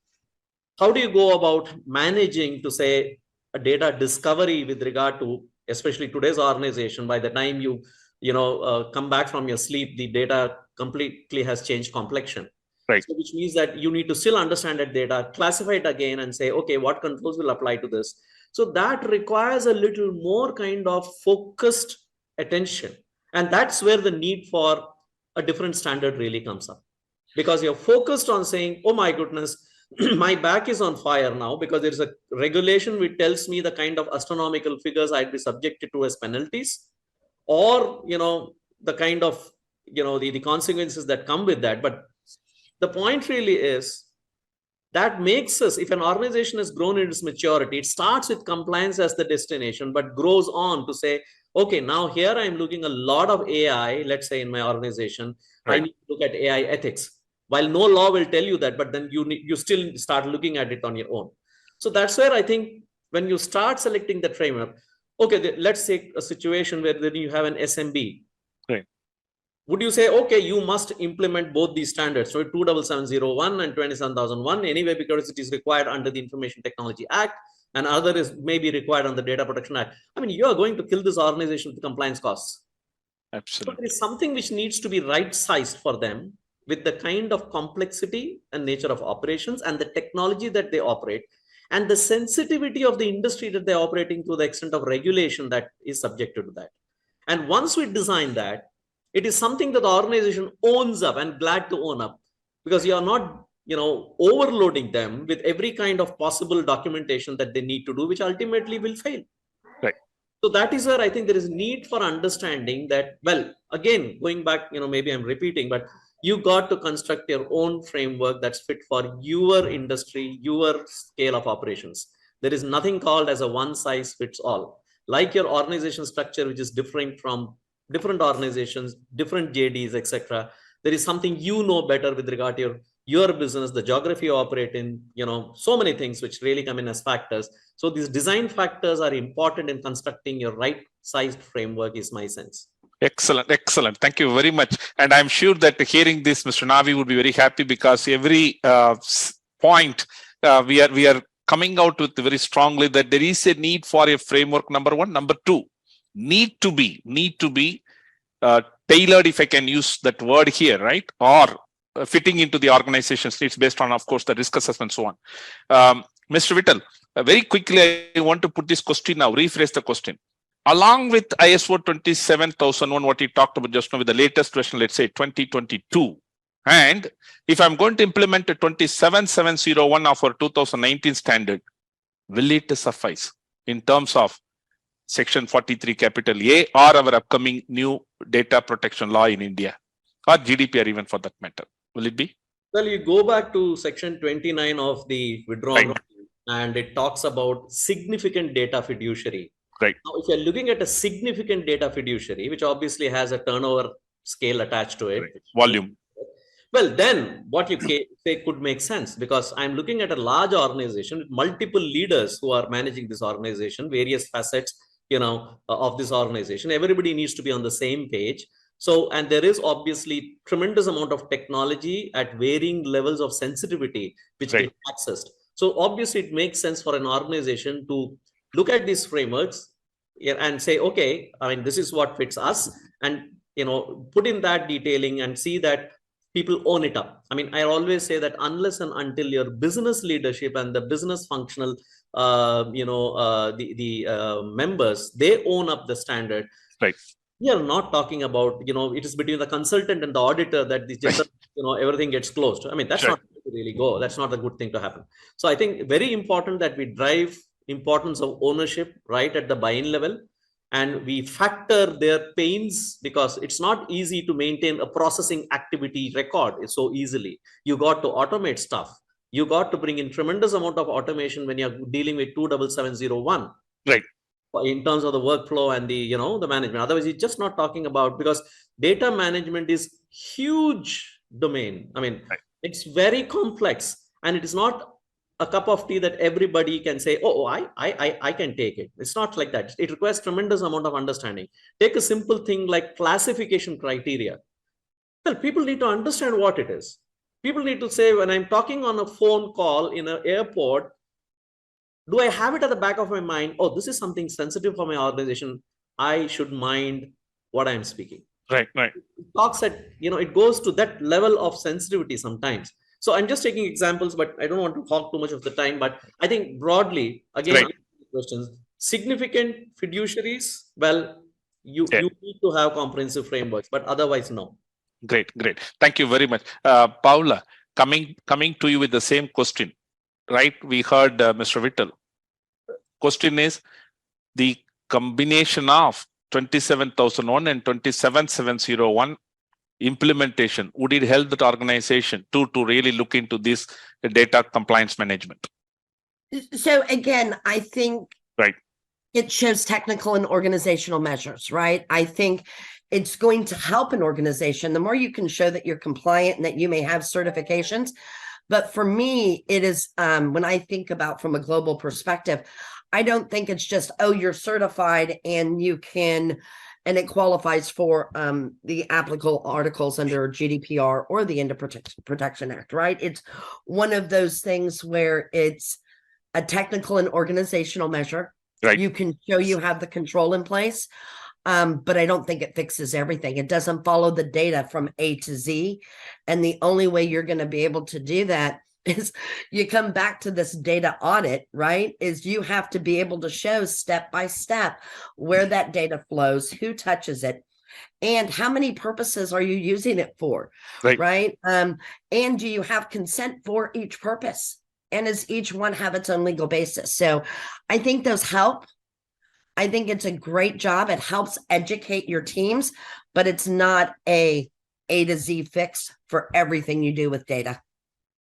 S3: How do you go about managing to say a data discovery with regard to, especially today's organization, by the time you come back from your sleep, the data completely has changed complexion.
S1: Right.
S3: So which means that you need to still understand that data, classify it again and say, okay, what controls will apply to this? So that requires a little more kind of focused attention. And that's where the need for a different standard really comes up, because you're focused on saying, oh my goodness, my back is on fire now, because there's a regulation which tells me the kind of astronomical figures I'd be subjected to as penalties, or the kind of the consequences that come with that. But the point really is that makes us, if an organization has grown in its maturity, it starts with compliance as the destination, but grows on to say, okay, now here I'm looking a lot of AI, let's say in my organization, I need to look at AI ethics. While no law will tell you that, but then you still start looking at it on your own. So that's where I think when you start selecting that framework, okay, let's take a situation where then you have an SMB.
S1: Right.
S3: Would you say, okay, you must implement both these standards, so 27701 and 27001 anyway, because it is required under the Information Technology Act, and other is maybe required on the Data Protection Act. I mean, you are going to kill this organization with compliance costs.
S1: Absolutely.
S3: But it's something which needs to be right-sized for them with the kind of complexity and nature of operations and the technology that they operate, and the sensitivity of the industry that they're operating to the extent of regulation that is subjected to that. And once we design that, it is something that the organization owns up and glad to own up, because you are not overloading them with every kind of possible documentation that they need to do, which ultimately will fail.
S1: Right.
S3: So that is where I think there is need for understanding that, well, again, going back, maybe I'm repeating, but you got to construct your own framework that's fit for your industry, your scale of operations. There is nothing called as a one size fits all. Like your organization structure, which is different from different organizations, different JDs, etc. There is something better with regard to your business, the geography you operate in, so many things which really come in as factors. So these design factors are important in constructing your right sized framework, is my sense.
S1: Excellent, excellent. Thank you very much. And I'm sure that hearing this, Mr. Navi would be very happy, because every point we are coming out with very strongly that there is a need for a framework, number one. Number two, need to be tailored, if I can use that word here, right? Or fitting into the organization's needs based on, of course, the risk assessment, so on. Mr. Vittal, very quickly, I want to put this question now, rephrase the question. Along with ISO 27001, what you talked about just now, with the latest version, let's say 2022, and if I'm going to implement a 27701 of our 2019 standard, will it suffice in terms of Section 43 capital A or our upcoming new data protection law in India, or GDPR even for that matter? Will it be?
S3: Well, you go back to Section 29 of the withdrawal, right, and it talks about significant data fiduciary.
S1: Right.
S3: Now, if you're looking at a significant data fiduciary, which obviously has a turnover scale attached to it,
S1: right, volume,
S3: well, then what you say could make sense, because I'm looking at a large organization with multiple leaders who are managing this organization, various facets, of this organization. Everybody needs to be on the same page. So, and there is obviously tremendous amount of technology at varying levels of sensitivity, which
S1: right,
S3: can be accessed. So obviously it makes sense for an organization to look at these frameworks and say, okay, I mean, this is what fits us, and, put in that detailing and see that people own it up. I mean, I always say that unless and until your business leadership and the business functional, members, they own up the standard.
S1: right.
S3: We are not talking about, it is between the consultant and the auditor that this just, everything gets closed. I mean, that's
S1: Sure.
S3: not to really go. That's not a good thing to happen. So I think very important that we drive importance of ownership right at the buy-in level, and we factor their pains, because it's not easy to maintain a processing activity record so easily. You got to automate stuff. You got to bring in tremendous amount of automation when you're dealing with 27701.
S1: Right.
S3: In terms of the workflow and the, the management. Otherwise, you're just not talking about, because data management is huge domain. I mean,
S1: right,
S3: it's very complex, and it is not a cup of tea that everybody can say, oh, I can take it. It's not like that. It requires tremendous amount of understanding. Take a simple thing like classification criteria. Well, people need to understand what it is. People need to say, when I'm talking on a phone call in an airport, do I have it at the back of my mind? Oh, this is something sensitive for my organization. I should mind what I'm speaking.
S1: Right, right.
S3: It talks at, it goes to that level of sensitivity sometimes. So I'm just taking examples, but I don't want to talk too much of the time. But I think broadly, again,
S1: right,
S3: questions, significant fiduciaries, well, you need to have comprehensive frameworks, but otherwise, no.
S1: Great, great. Thank you very much. Paula, coming to you with the same question, right? We heard Mr. Vittal. Question is, the combination of 27001 and 27701 implementation, would it help that organization to really look into this data compliance management?
S4: So again, I think
S1: right,
S4: it shows technical and organizational measures, right? I think it's going to help an organization. The more you can show that you're compliant and that you may have certifications. But for me, it is, when I think about from a global perspective, I don't think it's just, oh, you're certified and you can, and it qualifies for the applicable articles under GDPR or the Data Protection Act, right? It's one of those things where it's a technical and organizational measure.
S1: Right.
S4: You can show you have the control in place, but I don't think it fixes everything. It doesn't follow the data from A to Z. And the only way you're going to be able to do that is you come back to this data audit, right? Is you have to be able to show step by step where that data flows, who touches it. and how many purposes are you using it for?
S1: Right.
S4: And do you have consent for each purpose? And does each one have its own legal basis? So I think those help. I think it's a great job. It helps educate your teams, but it's not a to Z fix for everything you do with data.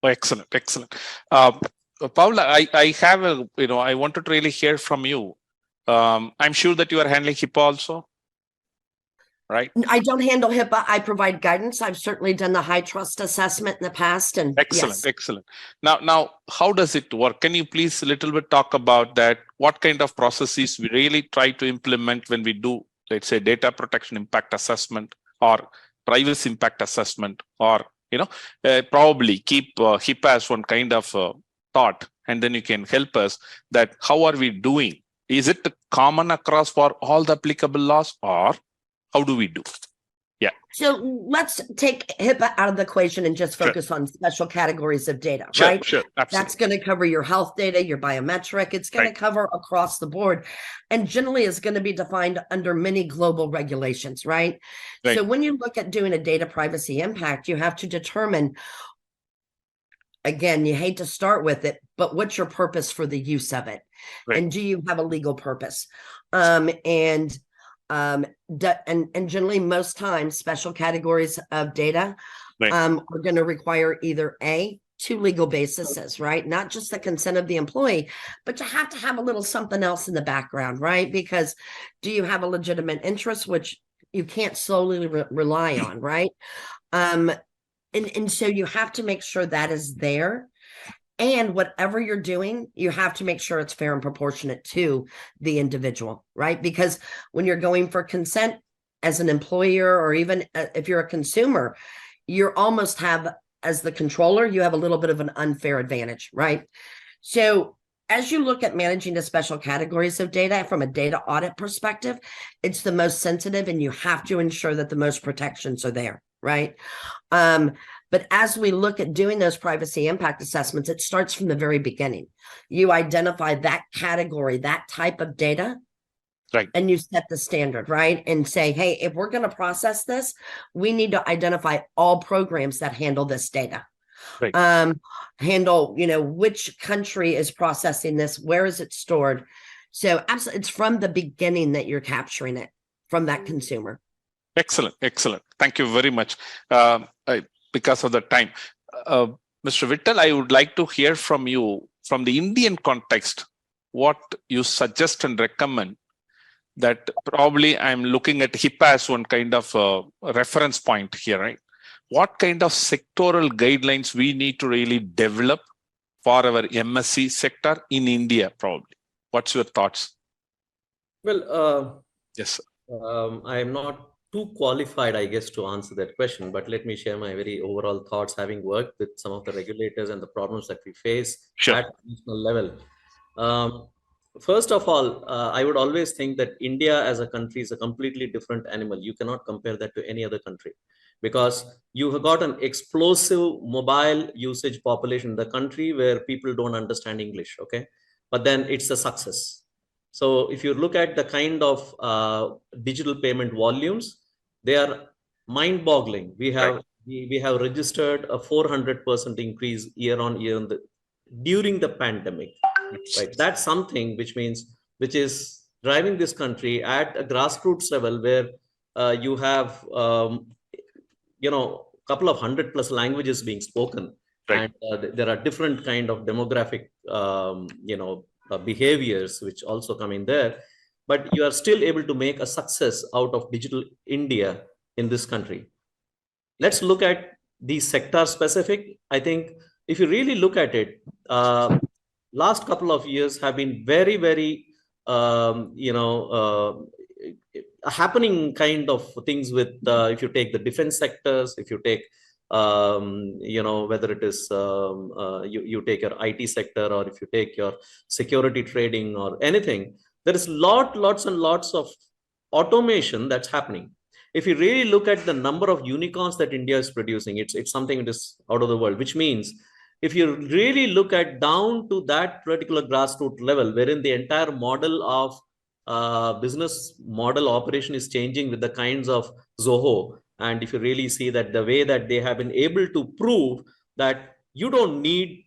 S1: Oh, excellent, excellent. Paula, I have a, I wanted to really hear from you. I'm sure that you are handling HIPAA also, right?
S4: I don't handle HIPAA. I provide guidance. I've certainly done the high trust assessment in the past. And
S1: Excellent,
S4: yes.
S1: excellent. Now, how does it work? Can you please a little bit talk about that? What kind of processes we really try to implement when we do, let's say, data protection impact assessment or privacy impact assessment, or probably keep HIPAA as one kind of thought, and then you can help us that how are we doing? Is it common across for all the applicable laws, or how do we do? Yeah.
S4: So let's take HIPAA out of the equation and just focus on special categories of data, right?
S1: Sure, absolutely.
S4: That's going to cover your health data, your biometric. It's going to cover across the board, and generally is going to be defined under many global regulations, right? So when you look at doing a data privacy impact, you have to determine, again, you hate to start with it, but what's your purpose for the use of it? And do you have a legal purpose? And generally most times special categories of data are going to require either two legal bases, right? Not just the consent of the employee, but you have to have a little something else in the background, right? Because do you have a legitimate interest, which you can't solely rely on, right? And so you have to make sure that is there. And whatever you're doing, you have to make sure it's fair and proportionate to the individual, right? Because when you're going for consent as an employer, or even if you're a consumer, you almost have, as the controller, you have a little bit of an unfair advantage, right? So as you look at managing the special categories of data from a data audit perspective, it's the most sensitive, and you have to ensure that the most protections are there, right? But as we look at doing those privacy impact assessments, it starts from the very beginning. You identify that category, that type of data, and you set the standard, right? And say, hey, if we're going to process this, we need to identify all programs that handle this data. Handle, which country is processing this, where is it stored? So absolutely, it's from the beginning that you're capturing it from that consumer.
S1: Excellent, excellent. Thank you very much. Because of the time, Mr. Vittal, I would like to hear from you, from the Indian context, what you suggest and recommend. That probably I'm looking at HIPAA as one kind of reference point here, right? What kind of sectoral guidelines we need to really develop for our MSC sector in India, probably? What's your thoughts?
S3: Well,
S1: yes,
S3: I am not too qualified, I guess, to answer that question, but let me share my very overall thoughts, having worked with some of the regulators and the problems that we face at national level. First of all, I would always think that India as a country is a completely different animal. You cannot compare that to any other country, because you have got an explosive mobile usage population in the country where people don't understand English, okay? But then it's a success. So if you look at the kind of digital payment volumes, they are mind-boggling. We have registered a 400% increase year on year during the pandemic. Right, that's something which is driving this country at a grassroots level, where you have couple of 100+ languages being spoken, and there are different kind of demographic behaviors which also come in there, but you are still able to make a success out of digital India in this country. Let's look at the sector specific. I think if you really look at it, last couple of years have been very, very, happening kind of things with, if you take the defense sectors, if you take, whether it is, you take your IT sector, or if you take your security trading or anything, there is lots and lots of automation that's happening. If you really look at the number of unicorns that India is producing, it's something that is out of the world, which means if you really look at down to that particular grassroots level, wherein the entire model of business model operation is changing with the kinds of Zoho. And if you really see that the way that they have been able to prove that you don't need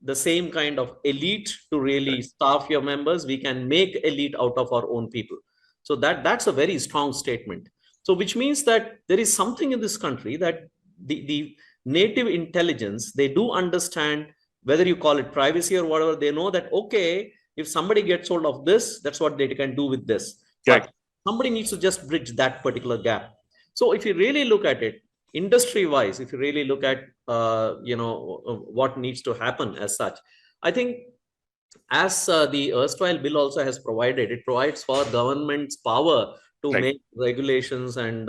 S3: the same kind of elite to really staff your members, we can make elite out of our own people. So that's a very strong statement. So which means that there is something in this country that the native intelligence, they do understand, whether you call it privacy or whatever, they know that, okay, if somebody gets hold of this, that's what they can do with this.
S1: Right.
S3: But somebody needs to just bridge that particular gap. So if you really look at it, industry wise, if you really look at, what needs to happen as such, I think as the erstwhile bill also has provided, it provides for government's power to
S1: Right.
S3: make regulations and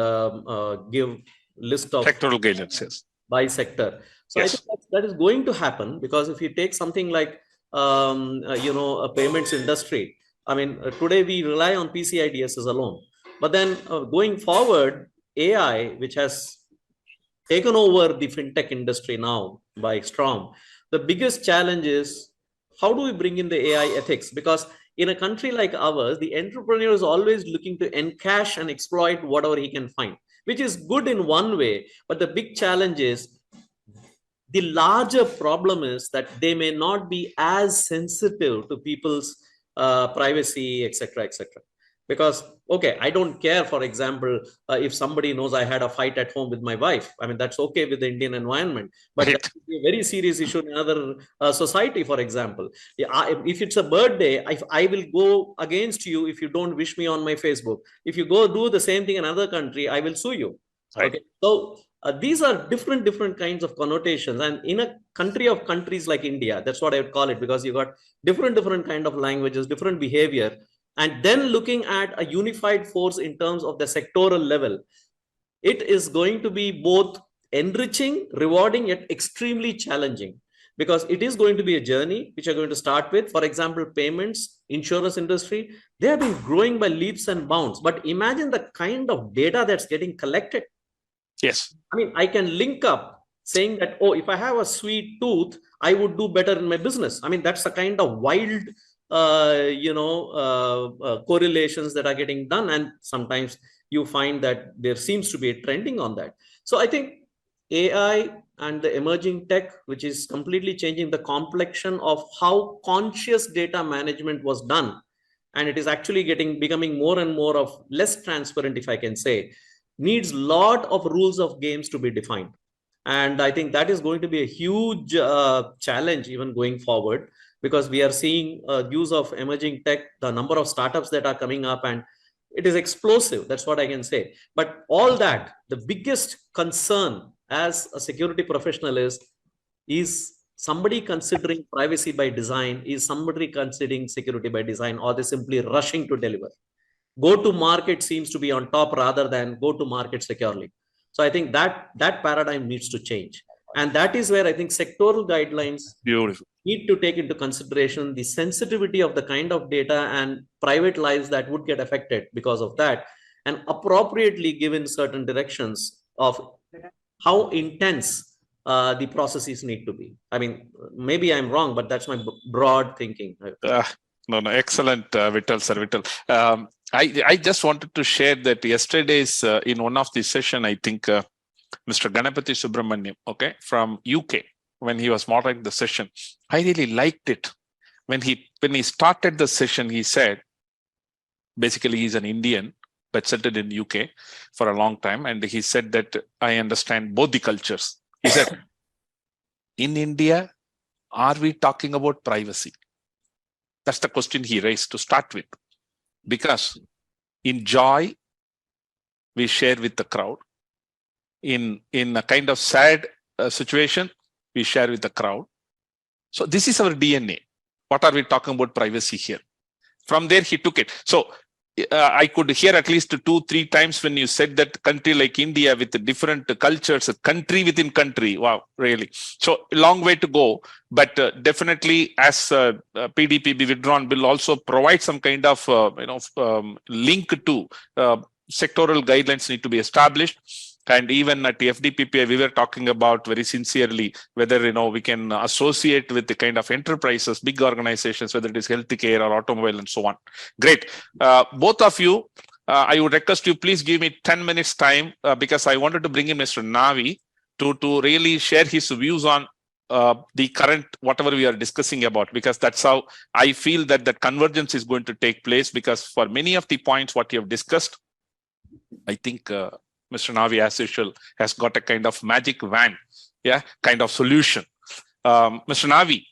S3: give list of
S1: Sectoral guidance, yes.
S3: by sector. So
S1: Yes.
S3: I think that is going to happen, because if you take something like, a payments industry, I mean, today we rely on PCI DSS alone, but then going forward, AI, which has taken over the fintech industry now by storm, the biggest challenge is how do we bring in the AI ethics? Because in a country like ours, the entrepreneur is always looking to encash and exploit whatever he can find, which is good in one way. But the big challenge is, the larger problem is that they may not be as sensitive to people's privacy, etc., etc. Because, okay, I don't care, for example, if somebody knows I had a fight at home with my wife. I mean, that's okay with the Indian environment, but
S1: Right.
S3: that would be a very serious issue in another society, for example. If it's a birthday, I will go against you if you don't wish me on my Facebook. If you go do the same thing in another country, I will sue you.
S1: Right.
S3: Okay, so these are different kinds of connotations, and in a country of countries like India, that's what I would call it, because you got different kind of languages, different behavior, and then looking at a unified force in terms of the sectoral level, it is going to be both enriching, rewarding, yet extremely challenging, because it is going to be a journey which are going to start with, for example, payments, insurance industry, they have been growing by leaps and bounds. But imagine the kind of data that's getting collected.
S1: Yes.
S3: I mean, I can link up saying that, oh, if I have a sweet tooth, I would do better in my business. I mean, that's the kind of wild, correlations that are getting done. And sometimes you find that there seems to be a trending on that. So I think AI and the emerging tech, which is completely changing the complexion of how conscious data management was done. And it is actually becoming more and more of less transparent, if I can say, needs a lot of rules of games to be defined. And I think that is going to be a huge challenge even going forward, because we are seeing use of emerging tech, the number of startups that are coming up, and it is explosive. That's what I can say. But all that, the biggest concern as a security professional is somebody considering privacy by design? Is somebody considering security by design, or they simply rushing to deliver? Go to market seems to be on top rather than go to market securely. So I think that paradigm needs to change. And that is where I think sectoral guidelines
S1: Beautiful.
S3: need to take into consideration the sensitivity of the kind of data and private lives that would get affected because of that, and appropriately given certain directions of how intense the processes need to be. I mean, maybe I'm wrong, but that's my broad thinking.
S1: No, excellent, Vittal, sir, Vittal. I just wanted to share that yesterday's in one of the session, I think Mr. Ganapati Subramaniam, okay, from UK, when he was moderating the session, I really liked it. When he started the session, he said, basically he's an Indian, but settled in UK for a long time. And he said that I understand both the cultures. He said, in India, are we talking about privacy? That's the question he raised to start with. Because in joy, we share with the crowd. In a kind of sad situation, we share with the crowd. So this is our DNA. What are we talking about privacy here? From there, he took it. So I could hear at least 2-3 times when you said that country like India with the different cultures, country within country. Wow, really. So a long way to go. But definitely, as PDP, the withdrawn bill also provides some kind of link to sectoral guidelines need to be established. And even at the FDPPI, we were talking about very sincerely whether we can associate with the kind of enterprises, big organizations, whether it is healthcare or automobile and so on. Great. Both of you, I would request you please give me 10 minutes time because I wanted to bring in Mr. Navi to really share his views on the current whatever we are discussing about, because that's how I feel that the convergence is going to take place. Because for many of the points what you have discussed, I think Mr. Navi, as usual, has got a kind of magic wand, kind of solution. Mr. Navi,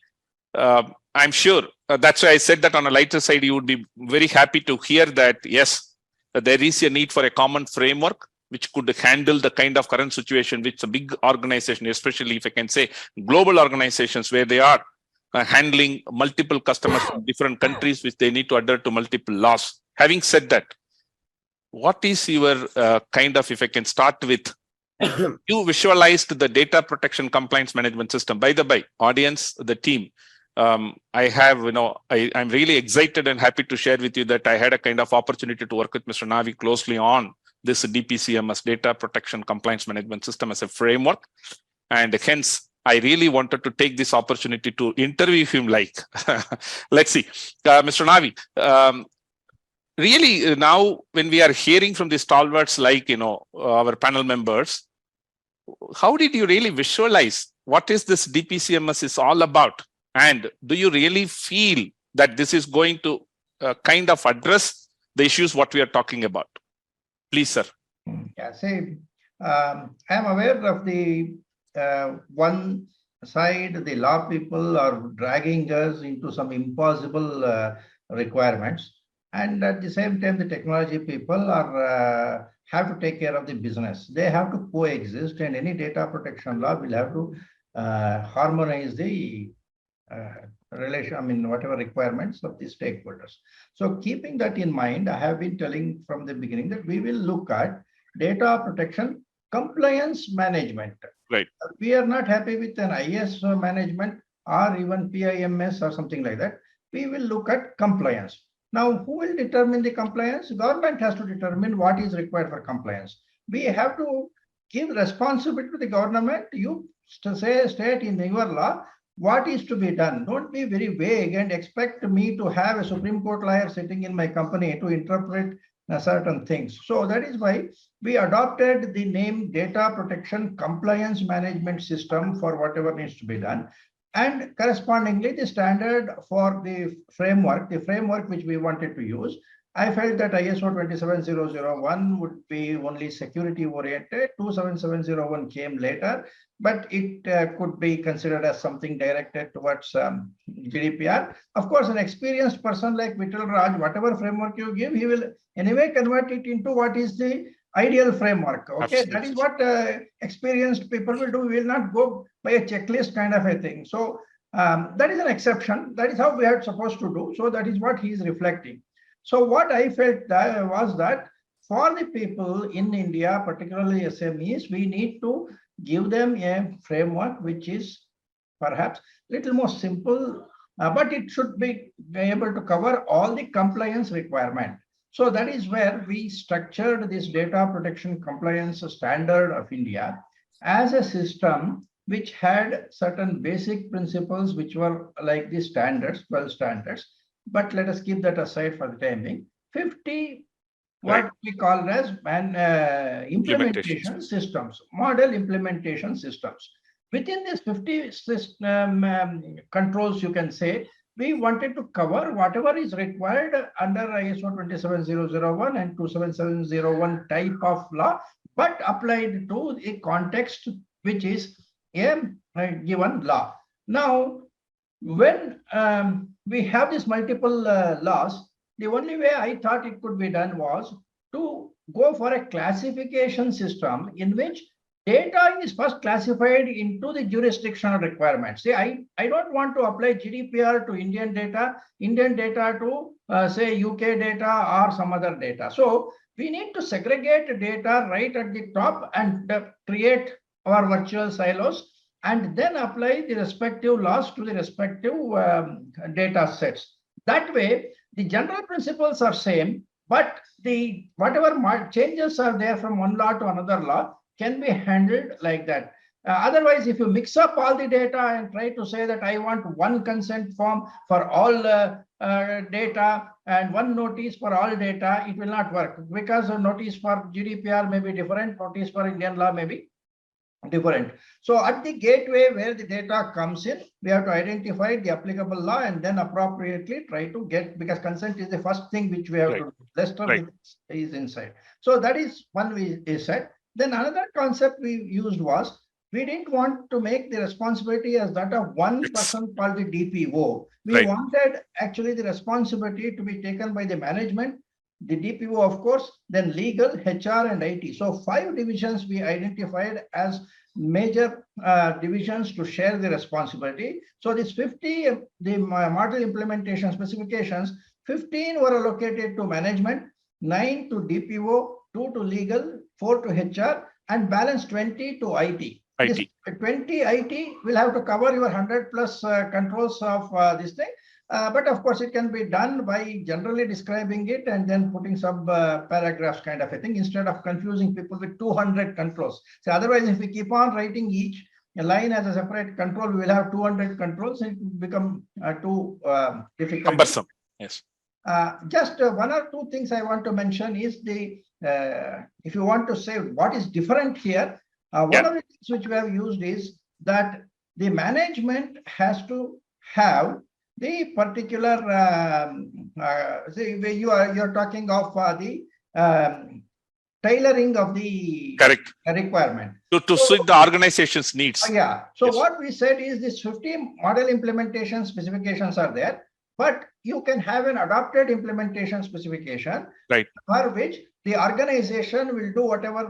S1: I'm sure that's why I said that on a lighter side, you would be very happy to hear that, yes, there is a need for a common framework which could handle the kind of current situation which a big organization, especially if I can say global organizations where they are handling multiple customers from different countries, which they need to adhere to multiple laws. Having said that, what is your kind of, if I can start with, you visualized the data protection compliance management system. By the by, audience, the team, I have, I'm really excited and happy to share with you that I had a kind of opportunity to work with Mr. Navi closely on this DPCMS, data protection compliance management system, as a framework. And hence, I really wanted to take this opportunity to interview him let's see, Mr. Navi, really now when we are hearing from the stalwarts like, our panel members, how did you really visualize what is this DPCMS is all about? And do you really feel that this is going to kind of address the issues what we are talking about? Please, sir.
S5: Yeah, see, I am aware of the one side, the law people are dragging us into some impossible requirements. And at the same time, the technology people are have to take care of the business. They have to coexist, and any data protection law will have to harmonize the relation, whatever requirements of the stakeholders. So keeping that in mind, I have been telling from the beginning that we will look at data protection compliance management.
S1: Right.
S5: We are not happy with an ISO management or even PIMS or something like that. We will look at compliance. Now, who will determine the compliance? Government has to determine what is required for compliance. We have to give responsibility to the government. You state in your law what is to be done. Don't be very vague and expect me to have a Supreme Court lawyer sitting in my company to interpret certain things. So that is why we adopted the name Data Protection Compliance Management System for whatever needs to be done. And correspondingly, the standard for the framework which we wanted to use, I felt that ISO 27001 would be only security oriented. 27701 came later, but it could be considered as something directed towards GDPR. Of course, an experienced person like Vittal Raj, whatever framework you give, he will anyway convert it into what is the ideal framework. Okay, absolutely. That is what experienced people will do. We will not go by a checklist kind of a thing. So that is an exception. That is how we are supposed to do. So that is what he is reflecting. So what I felt was that for the people in India, particularly SMEs, we need to give them a framework which is perhaps a little more simple, but it should be able to cover all the compliance requirement. So that is where we structured this data protection compliance standard of India as a system which had certain basic principles which were like the standards, 12 standards. But let us keep that aside for the time being. 50 what we call as implementation systems, model implementation systems. Within these 50 controls, you can say, we wanted to cover whatever is required under ISO 27001 and 27701 type of law, but applied to a context which is a given law. Now, when we have these multiple laws, the only way I thought it could be done was to go for a classification system in which data is first classified into the jurisdictional requirements. See, I don't want to apply GDPR to Indian data to say UK data or some other data. So we need to segregate data right at the top and create our virtual silos and then apply the respective laws to the respective data sets. That way, the general principles are same, but the whatever changes are there from one law to another law can be handled like that. Otherwise, if you mix up all the data and try to say that I want one consent form for all data and one notice for all data, it will not work, because a notice for GDPR may be different, notice for Indian law may be different. So at the gateway where the data comes in, we have to identify the applicable law and then appropriately try to get, because consent is the first thing which we have to do. Rest of
S1: Right.
S5: it is inside. So that is one we said. Then another concept we used was, we didn't want to make the responsibility as that of one person called the DPO. We
S1: Right.
S5: wanted actually the responsibility to be taken by the management, the DPO, of course, then legal, HR, and IT. So 5 divisions we identified as major divisions to share the responsibility. So this 50, the model implementation specifications, 15 were allocated to management, 9 to DPO, 2 to legal, 4 to HR, and balance 20 to IT.
S1: IT.
S5: This 20 IT will have to cover your 100 plus controls of this thing. But of course, it can be done by generally describing it and then putting sub paragraphs kind of a thing, instead of confusing people with 200 controls. So otherwise, if we keep on writing each line as a separate control, we will have 200 controls and it will become too difficult.
S1: Cumbersome. Yes.
S5: Just 1 or 2 things I want to mention is the, if you want to say what is different here, one of the things which we have used is that the management has to have the particular, you're talking of the tailoring of the
S1: Correct.
S5: requirement.
S1: To suit the organization's needs.
S5: Yeah. So
S1: Yes.
S5: what we said is this 50 model implementation specifications are there, but you can have an adopted implementation specification,
S1: Right.
S5: for which the organization will do whatever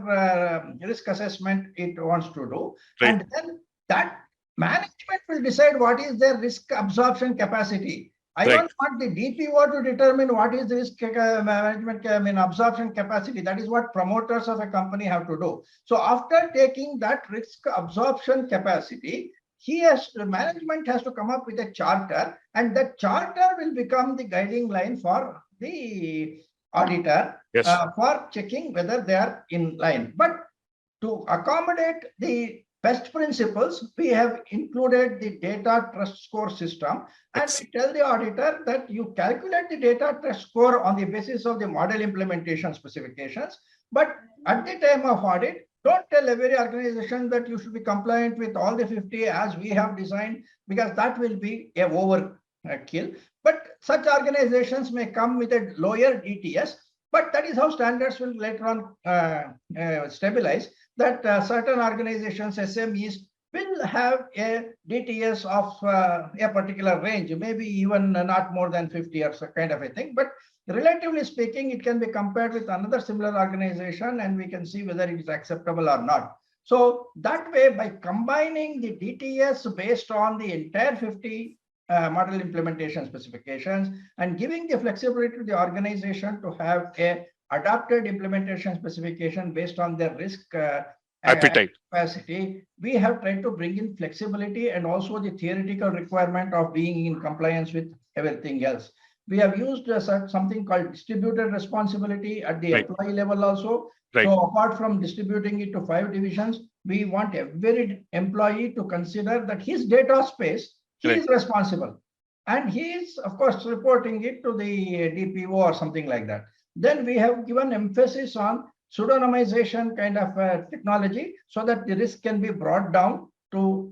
S5: risk assessment it wants to do.
S1: Right.
S5: And then that management will decide what is their risk absorption capacity. I
S1: Right.
S5: don't want the DPO to determine what is the risk management absorption capacity. That is what promoters of a company have to do. So after taking that risk absorption capacity, the management has to come up with a charter, and that charter will become the guiding line for the auditor
S1: Yes.
S5: for checking whether they are in line. But to accommodate the best principles, we have included the data trust score system, and we tell the auditor that you calculate the data trust score on the basis of the model implementation specifications. But at the time of audit, don't tell every organization that you should be compliant with all the 50 as we have designed, because that will be a overkill. But such organizations may come with a lower DTS, but that is how standards will later on stabilize, that certain organizations, SMEs, will have a DTS of a particular range, maybe even not more than 50 or so kind of a thing. But relatively speaking, it can be compared with another similar organization and we can see whether it is acceptable or not. So that way, by combining the DTS based on the entire 50 model implementation specifications and giving the flexibility to the organization to have a adapted implementation specification based on their risk
S1: Appetite.
S5: capacity, we have tried to bring in flexibility and also the theoretical requirement of being in compliance with everything else. We have used something called distributed responsibility at the
S1: Right.
S5: employee level also.
S1: Right.
S5: So apart from distributing it to 5 divisions, we want every employee to consider that his data space, he
S1: Right.
S5: is responsible. And he is, of course, reporting it to the DPO or something like that. Then we have given emphasis on pseudonymization kind of technology so that the risk can be brought down to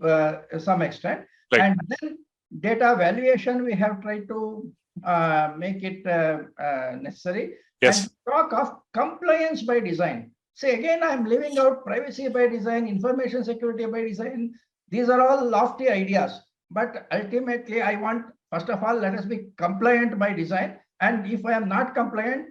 S5: some extent.
S1: Right.
S5: And then data valuation, we have tried to make it necessary.
S1: Yes.
S5: And talk of compliance by design. Say again, I'm leaving out privacy by design, information security by design. These are all lofty ideas. But ultimately, I want, first of all, let us be compliant by design. And if I am not compliant,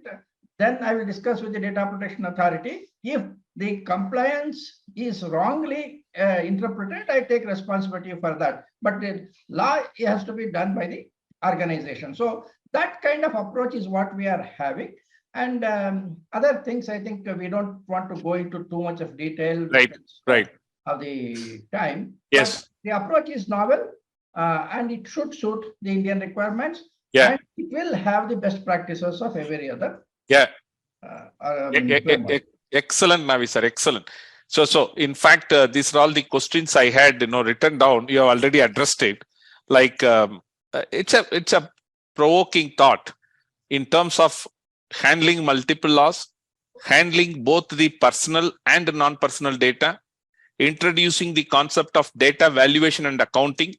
S5: then I will discuss with the Data Protection Authority. If the compliance is wrongly interpreted, I take responsibility for that. But the law has to be done by the organization. So that kind of approach is what we are having. And other things, I think we don't want to go into too much of detail.
S1: Right, right.
S5: Of the time.
S1: Yes.
S5: But the approach is novel and it should suit the Indian requirements.
S1: Yeah.
S5: And it will have the best practices of every other.
S1: Yeah.
S5: framework.
S1: Excellent, Navi sir. Excellent. So in fact, these are all the questions I had, written down. You have already addressed it. Like it's a provoking thought in terms of handling multiple laws, handling both the personal and non-personal data, introducing the concept of data valuation and accounting,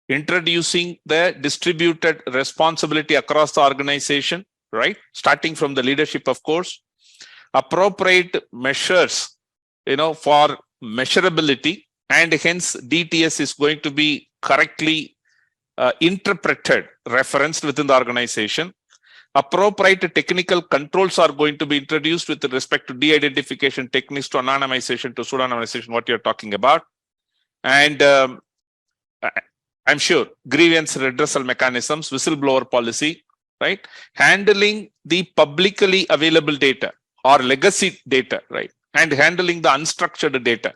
S1: introducing the distributed responsibility across the organization, right? Starting from the leadership, of course, appropriate measures, for measurability, and hence DTS is going to be correctly interpreted, referenced within the organization. Appropriate technical controls are going to be introduced with respect to de-identification techniques, to anonymization, to pseudonymization, what you're talking about. And I'm sure grievance redressal mechanisms, whistleblower policy, right? Handling the publicly available data or legacy data, right? And handling the unstructured data.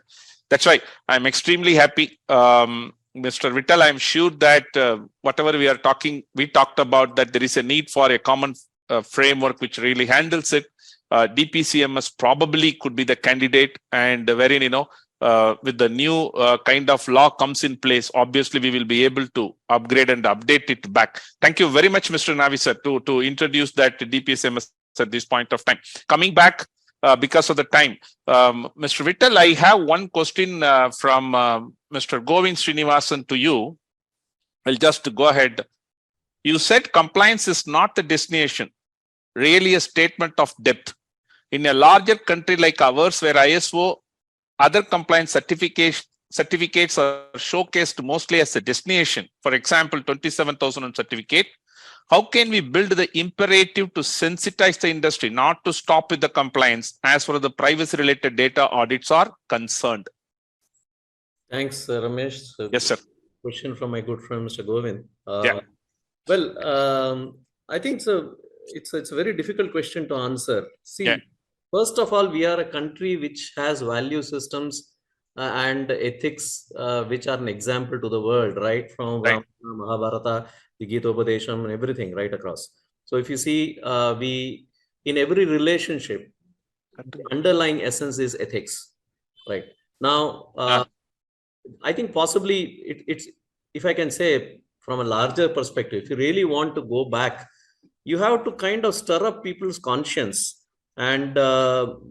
S1: That's why I'm extremely happy. Mr. Vittal, I'm sure that whatever we talked about, that there is a need for a common framework which really handles it. DPCMS probably could be the candidate, and wherein, with the new kind of law comes in place, obviously we will be able to upgrade and update it back. Thank you very much, Mr. Navi, sir, to introduce that DPCMS at this point of time. Coming back, because of the time, Mr. Vittal, I have one question from Mr. Govind Srinivasan to you. I'll just go ahead. You said compliance is not the destination, really a statement of depth. In a larger country like ours, where ISO, other compliance certificates are showcased mostly as a destination, for example, 27,000 certificate, how can we build the imperative to sensitize the industry, not to stop with the compliance as far as the privacy related data audits are concerned?
S3: Thanks, Ramesh.
S1: Yes, sir.
S3: Question from my good friend, Mr. Govind.
S1: Yeah.
S3: Well, I think it's a very difficult question to answer. See,
S1: Yeah.
S3: first of all, we are a country which has value systems and ethics which are an example to the world, right? From
S1: Right.
S3: Ramayana, Mahabharata, the Gita Upadesham, and everything right across. So if you see, we in every relationship, the underlying essence is ethics, right? Now, I think possibly it's, if I can say from a larger perspective, if you really want to go back, you have to kind of stir up people's conscience, and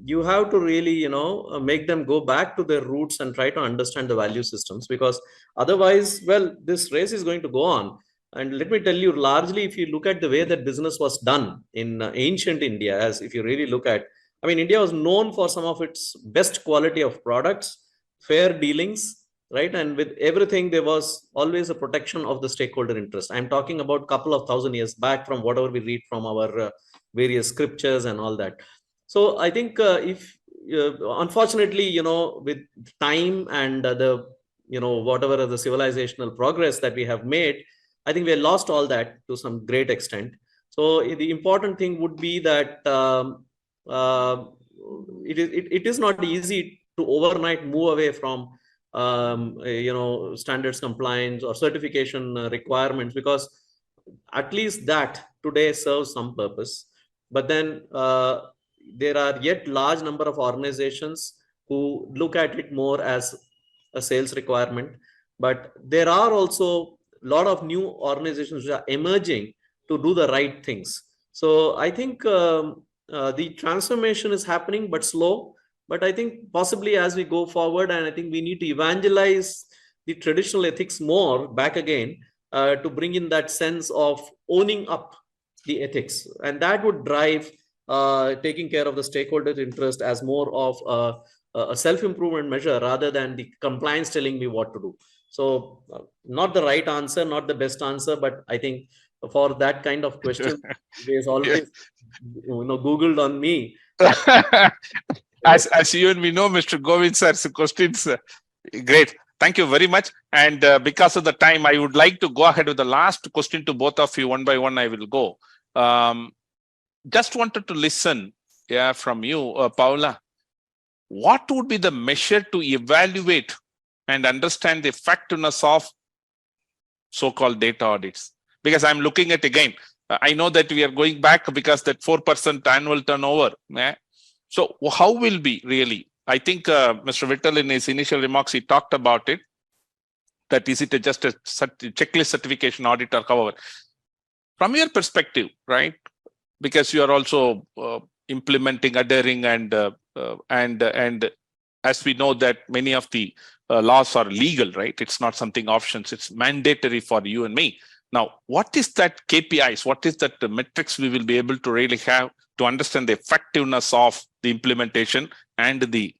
S3: you have to really, make them go back to their roots and try to understand the value systems, because otherwise, well, this race is going to go on. And let me tell you, largely, if you look at the way that business was done in ancient India, as if you really look at, I mean, India was known for some of its best quality of products, fair dealings, right? And with everything, there was always a protection of the stakeholder interest. I'm talking about a couple of thousand years back from whatever we read from our various scriptures and all that. So I think if, unfortunately, with time and whatever the civilizational progress that we have made, I think we have lost all that to some great extent. So the important thing would be that it is not easy to overnight move away from standards compliance or certification requirements, because at least that today serves some purpose. But then there are yet large number of organizations who look at it more as a sales requirement. But there are also a lot of new organizations which are emerging to do the right things. So I think the transformation is happening, but slow. But I think possibly as we go forward, and I think we need to evangelize the traditional ethics more back again to bring in that sense of owning up the ethics. And that would drive taking care of the stakeholder interest as more of a self-improvement measure rather than the compliance telling me what to do. So not the right answer, not the best answer, but I think for that kind of question, there's always, Googled on me.
S1: As you and we know, Mr. Govind sir's questions, great. Thank you very much. And because of the time, I would like to go ahead with the last question to both of you. One by one, I will go. Just wanted to listen from you, Paula. What would be the measure to evaluate and understand the effectiveness of so-called data audits? Because I'm looking at, again, I know that we are going back because that 4% annual turnover. So how will we really I think Mr. Vittal in his initial remarks, he talked about it. That is it just a checklist certification audit or however. From your perspective, right? Because you are also implementing, adhering, and as we know that many of the laws are legal, right? It's not something options. It's mandatory for you and me. Now, what is that KPIs? What is that metrics we will be able to really have to understand the effectiveness of the implementation and the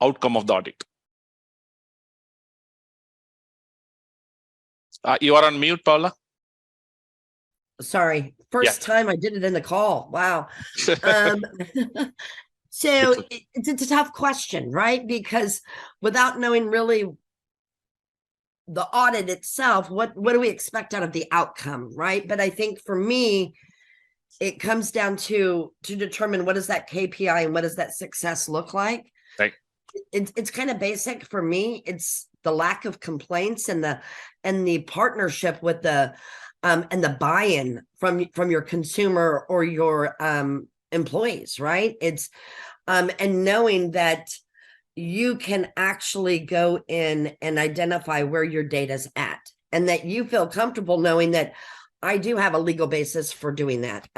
S1: outcome of the audit? You are on mute, Paula.
S4: Sorry, first time I did it in the call. Wow. So it's a tough question, right? Because without knowing really the audit itself, what do we expect out of the outcome, right? But I think for me, it comes down to determine what is that KPI and what does that success look like.
S1: Right.
S4: It's kind of basic for me. It's the lack of complaints and the partnership with the and the buy-in from your consumer or your employees, right? It's and knowing that you can actually go in and identify where your data's at, and that you feel comfortable knowing that I do have a legal basis for doing that.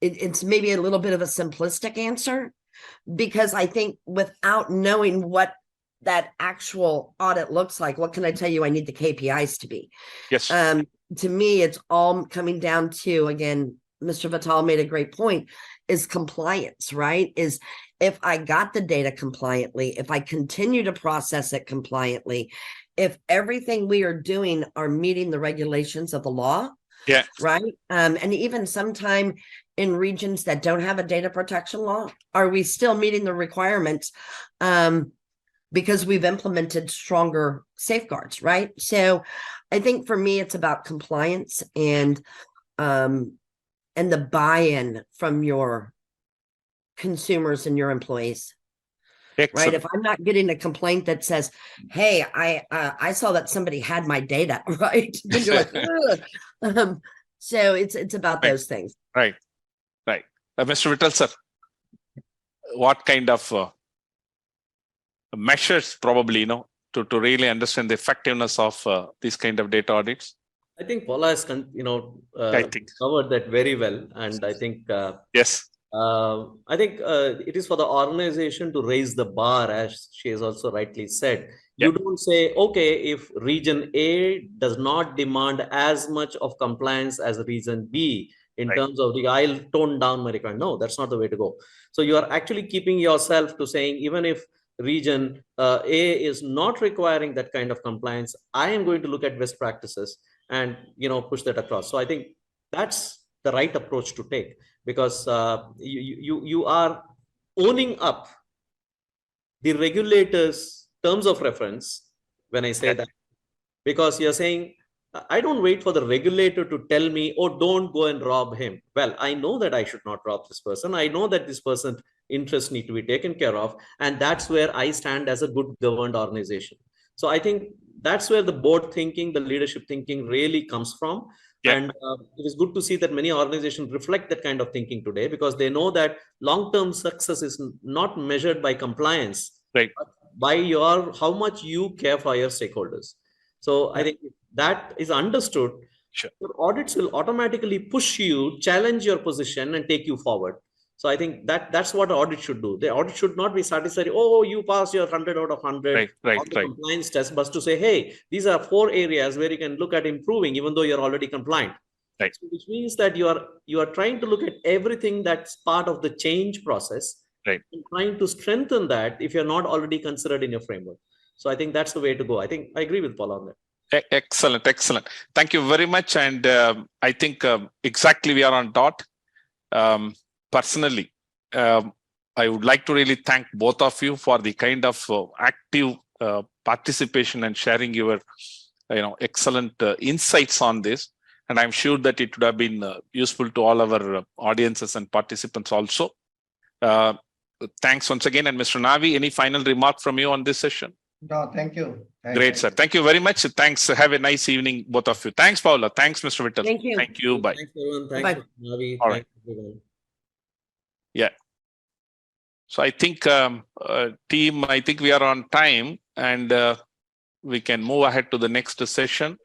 S4: It's maybe a little bit of a simplistic answer, because I think without knowing what that actual audit looks like, what can I tell you I need the KPIs to be?
S1: Yes.
S4: To me, it's all coming down to, again, Mr. Vittal made a great point, is compliance, right? Is if I got the data compliantly, if I continue to process it compliantly, if everything we are doing are meeting the regulations of the law,
S1: yeah,
S4: right? And even sometime in regions that don't have a data protection law, are we still meeting the requirements? Because we've implemented stronger safeguards, right? So I think for me, it's about compliance and the buy-in from your consumers and your employees.
S1: excellent.
S4: Right? If I'm not getting a complaint that says, "Hey, I saw that somebody had my data," right? Then you're like, ugh. So it's about those things.
S1: Right. Mr. Vittal, sir, what kind of measures probably, to really understand the effectiveness of these kind of data audits?
S3: I think Paula has,
S1: I think
S3: covered that very well. And I think,
S1: yes.
S3: It is for the organization to raise the bar, as she has also rightly said.
S1: Yeah.
S3: You don't say, okay, if region A does not demand as much of compliance as region B in
S1: Right.
S3: terms of I'll tone down my requirement. No, that's not the way to go. So you are actually keeping yourself to saying, even if region A is not requiring that kind of compliance, I am going to look at best practices and push that across. So I think that's the right approach to take, because you are owning up the regulators' terms of reference when I say that, because you're saying, I don't wait for the regulator to tell me, oh, don't go and rob him. Well, I know that I should not rob this person. I know that this person's interests need to be taken care of. And that's where I stand as a good governed organization. So I think that's where the board thinking, the leadership thinking really comes from.
S1: Yeah.
S3: And it is good to see that many organizations reflect that kind of thinking today, because they know that long-term success is not measured by compliance,
S1: Right.
S3: but by how much you care for your stakeholders. So I think that is understood.
S1: Sure.
S3: Your audits will automatically push you, challenge your position, and take you forward. So I think that's what audit should do. The audit should not be satisfied. Oh, you passed your 100 out of 100 on the compliance test, but to say, hey, these are 4 areas where you can look at improving, even though you're already compliant.
S1: Right.
S3: So which means that you are trying to look at everything that's part of the change process,
S1: right,
S3: and trying to strengthen that if you're not already considered in your framework. So I think that's the way to go. I think I agree with Paul on that.
S1: Excellent. Thank you very much. And I think exactly we are on dot. Personally, I would like to really thank both of you for the kind of active participation and sharing your excellent insights on this. And I'm sure that it would have been useful to all our audiences and participants also. Thanks once again. And Mr. Navi, any final remark from you on this session?
S5: No, thank you.
S1: Great, sir. Thank you very much. Thanks. Have a nice evening, both of you. Thanks, Paula. Thanks, Mr. Vittal.
S4: Thank you.
S1: Thank you. Bye.
S3: Thanks, everyone. Thanks,
S4: Bye.
S3: Navi.
S1: All
S3: Thanks, everyone.
S1: Yeah. So I think, team, I think we are on time and we can move ahead to the next session.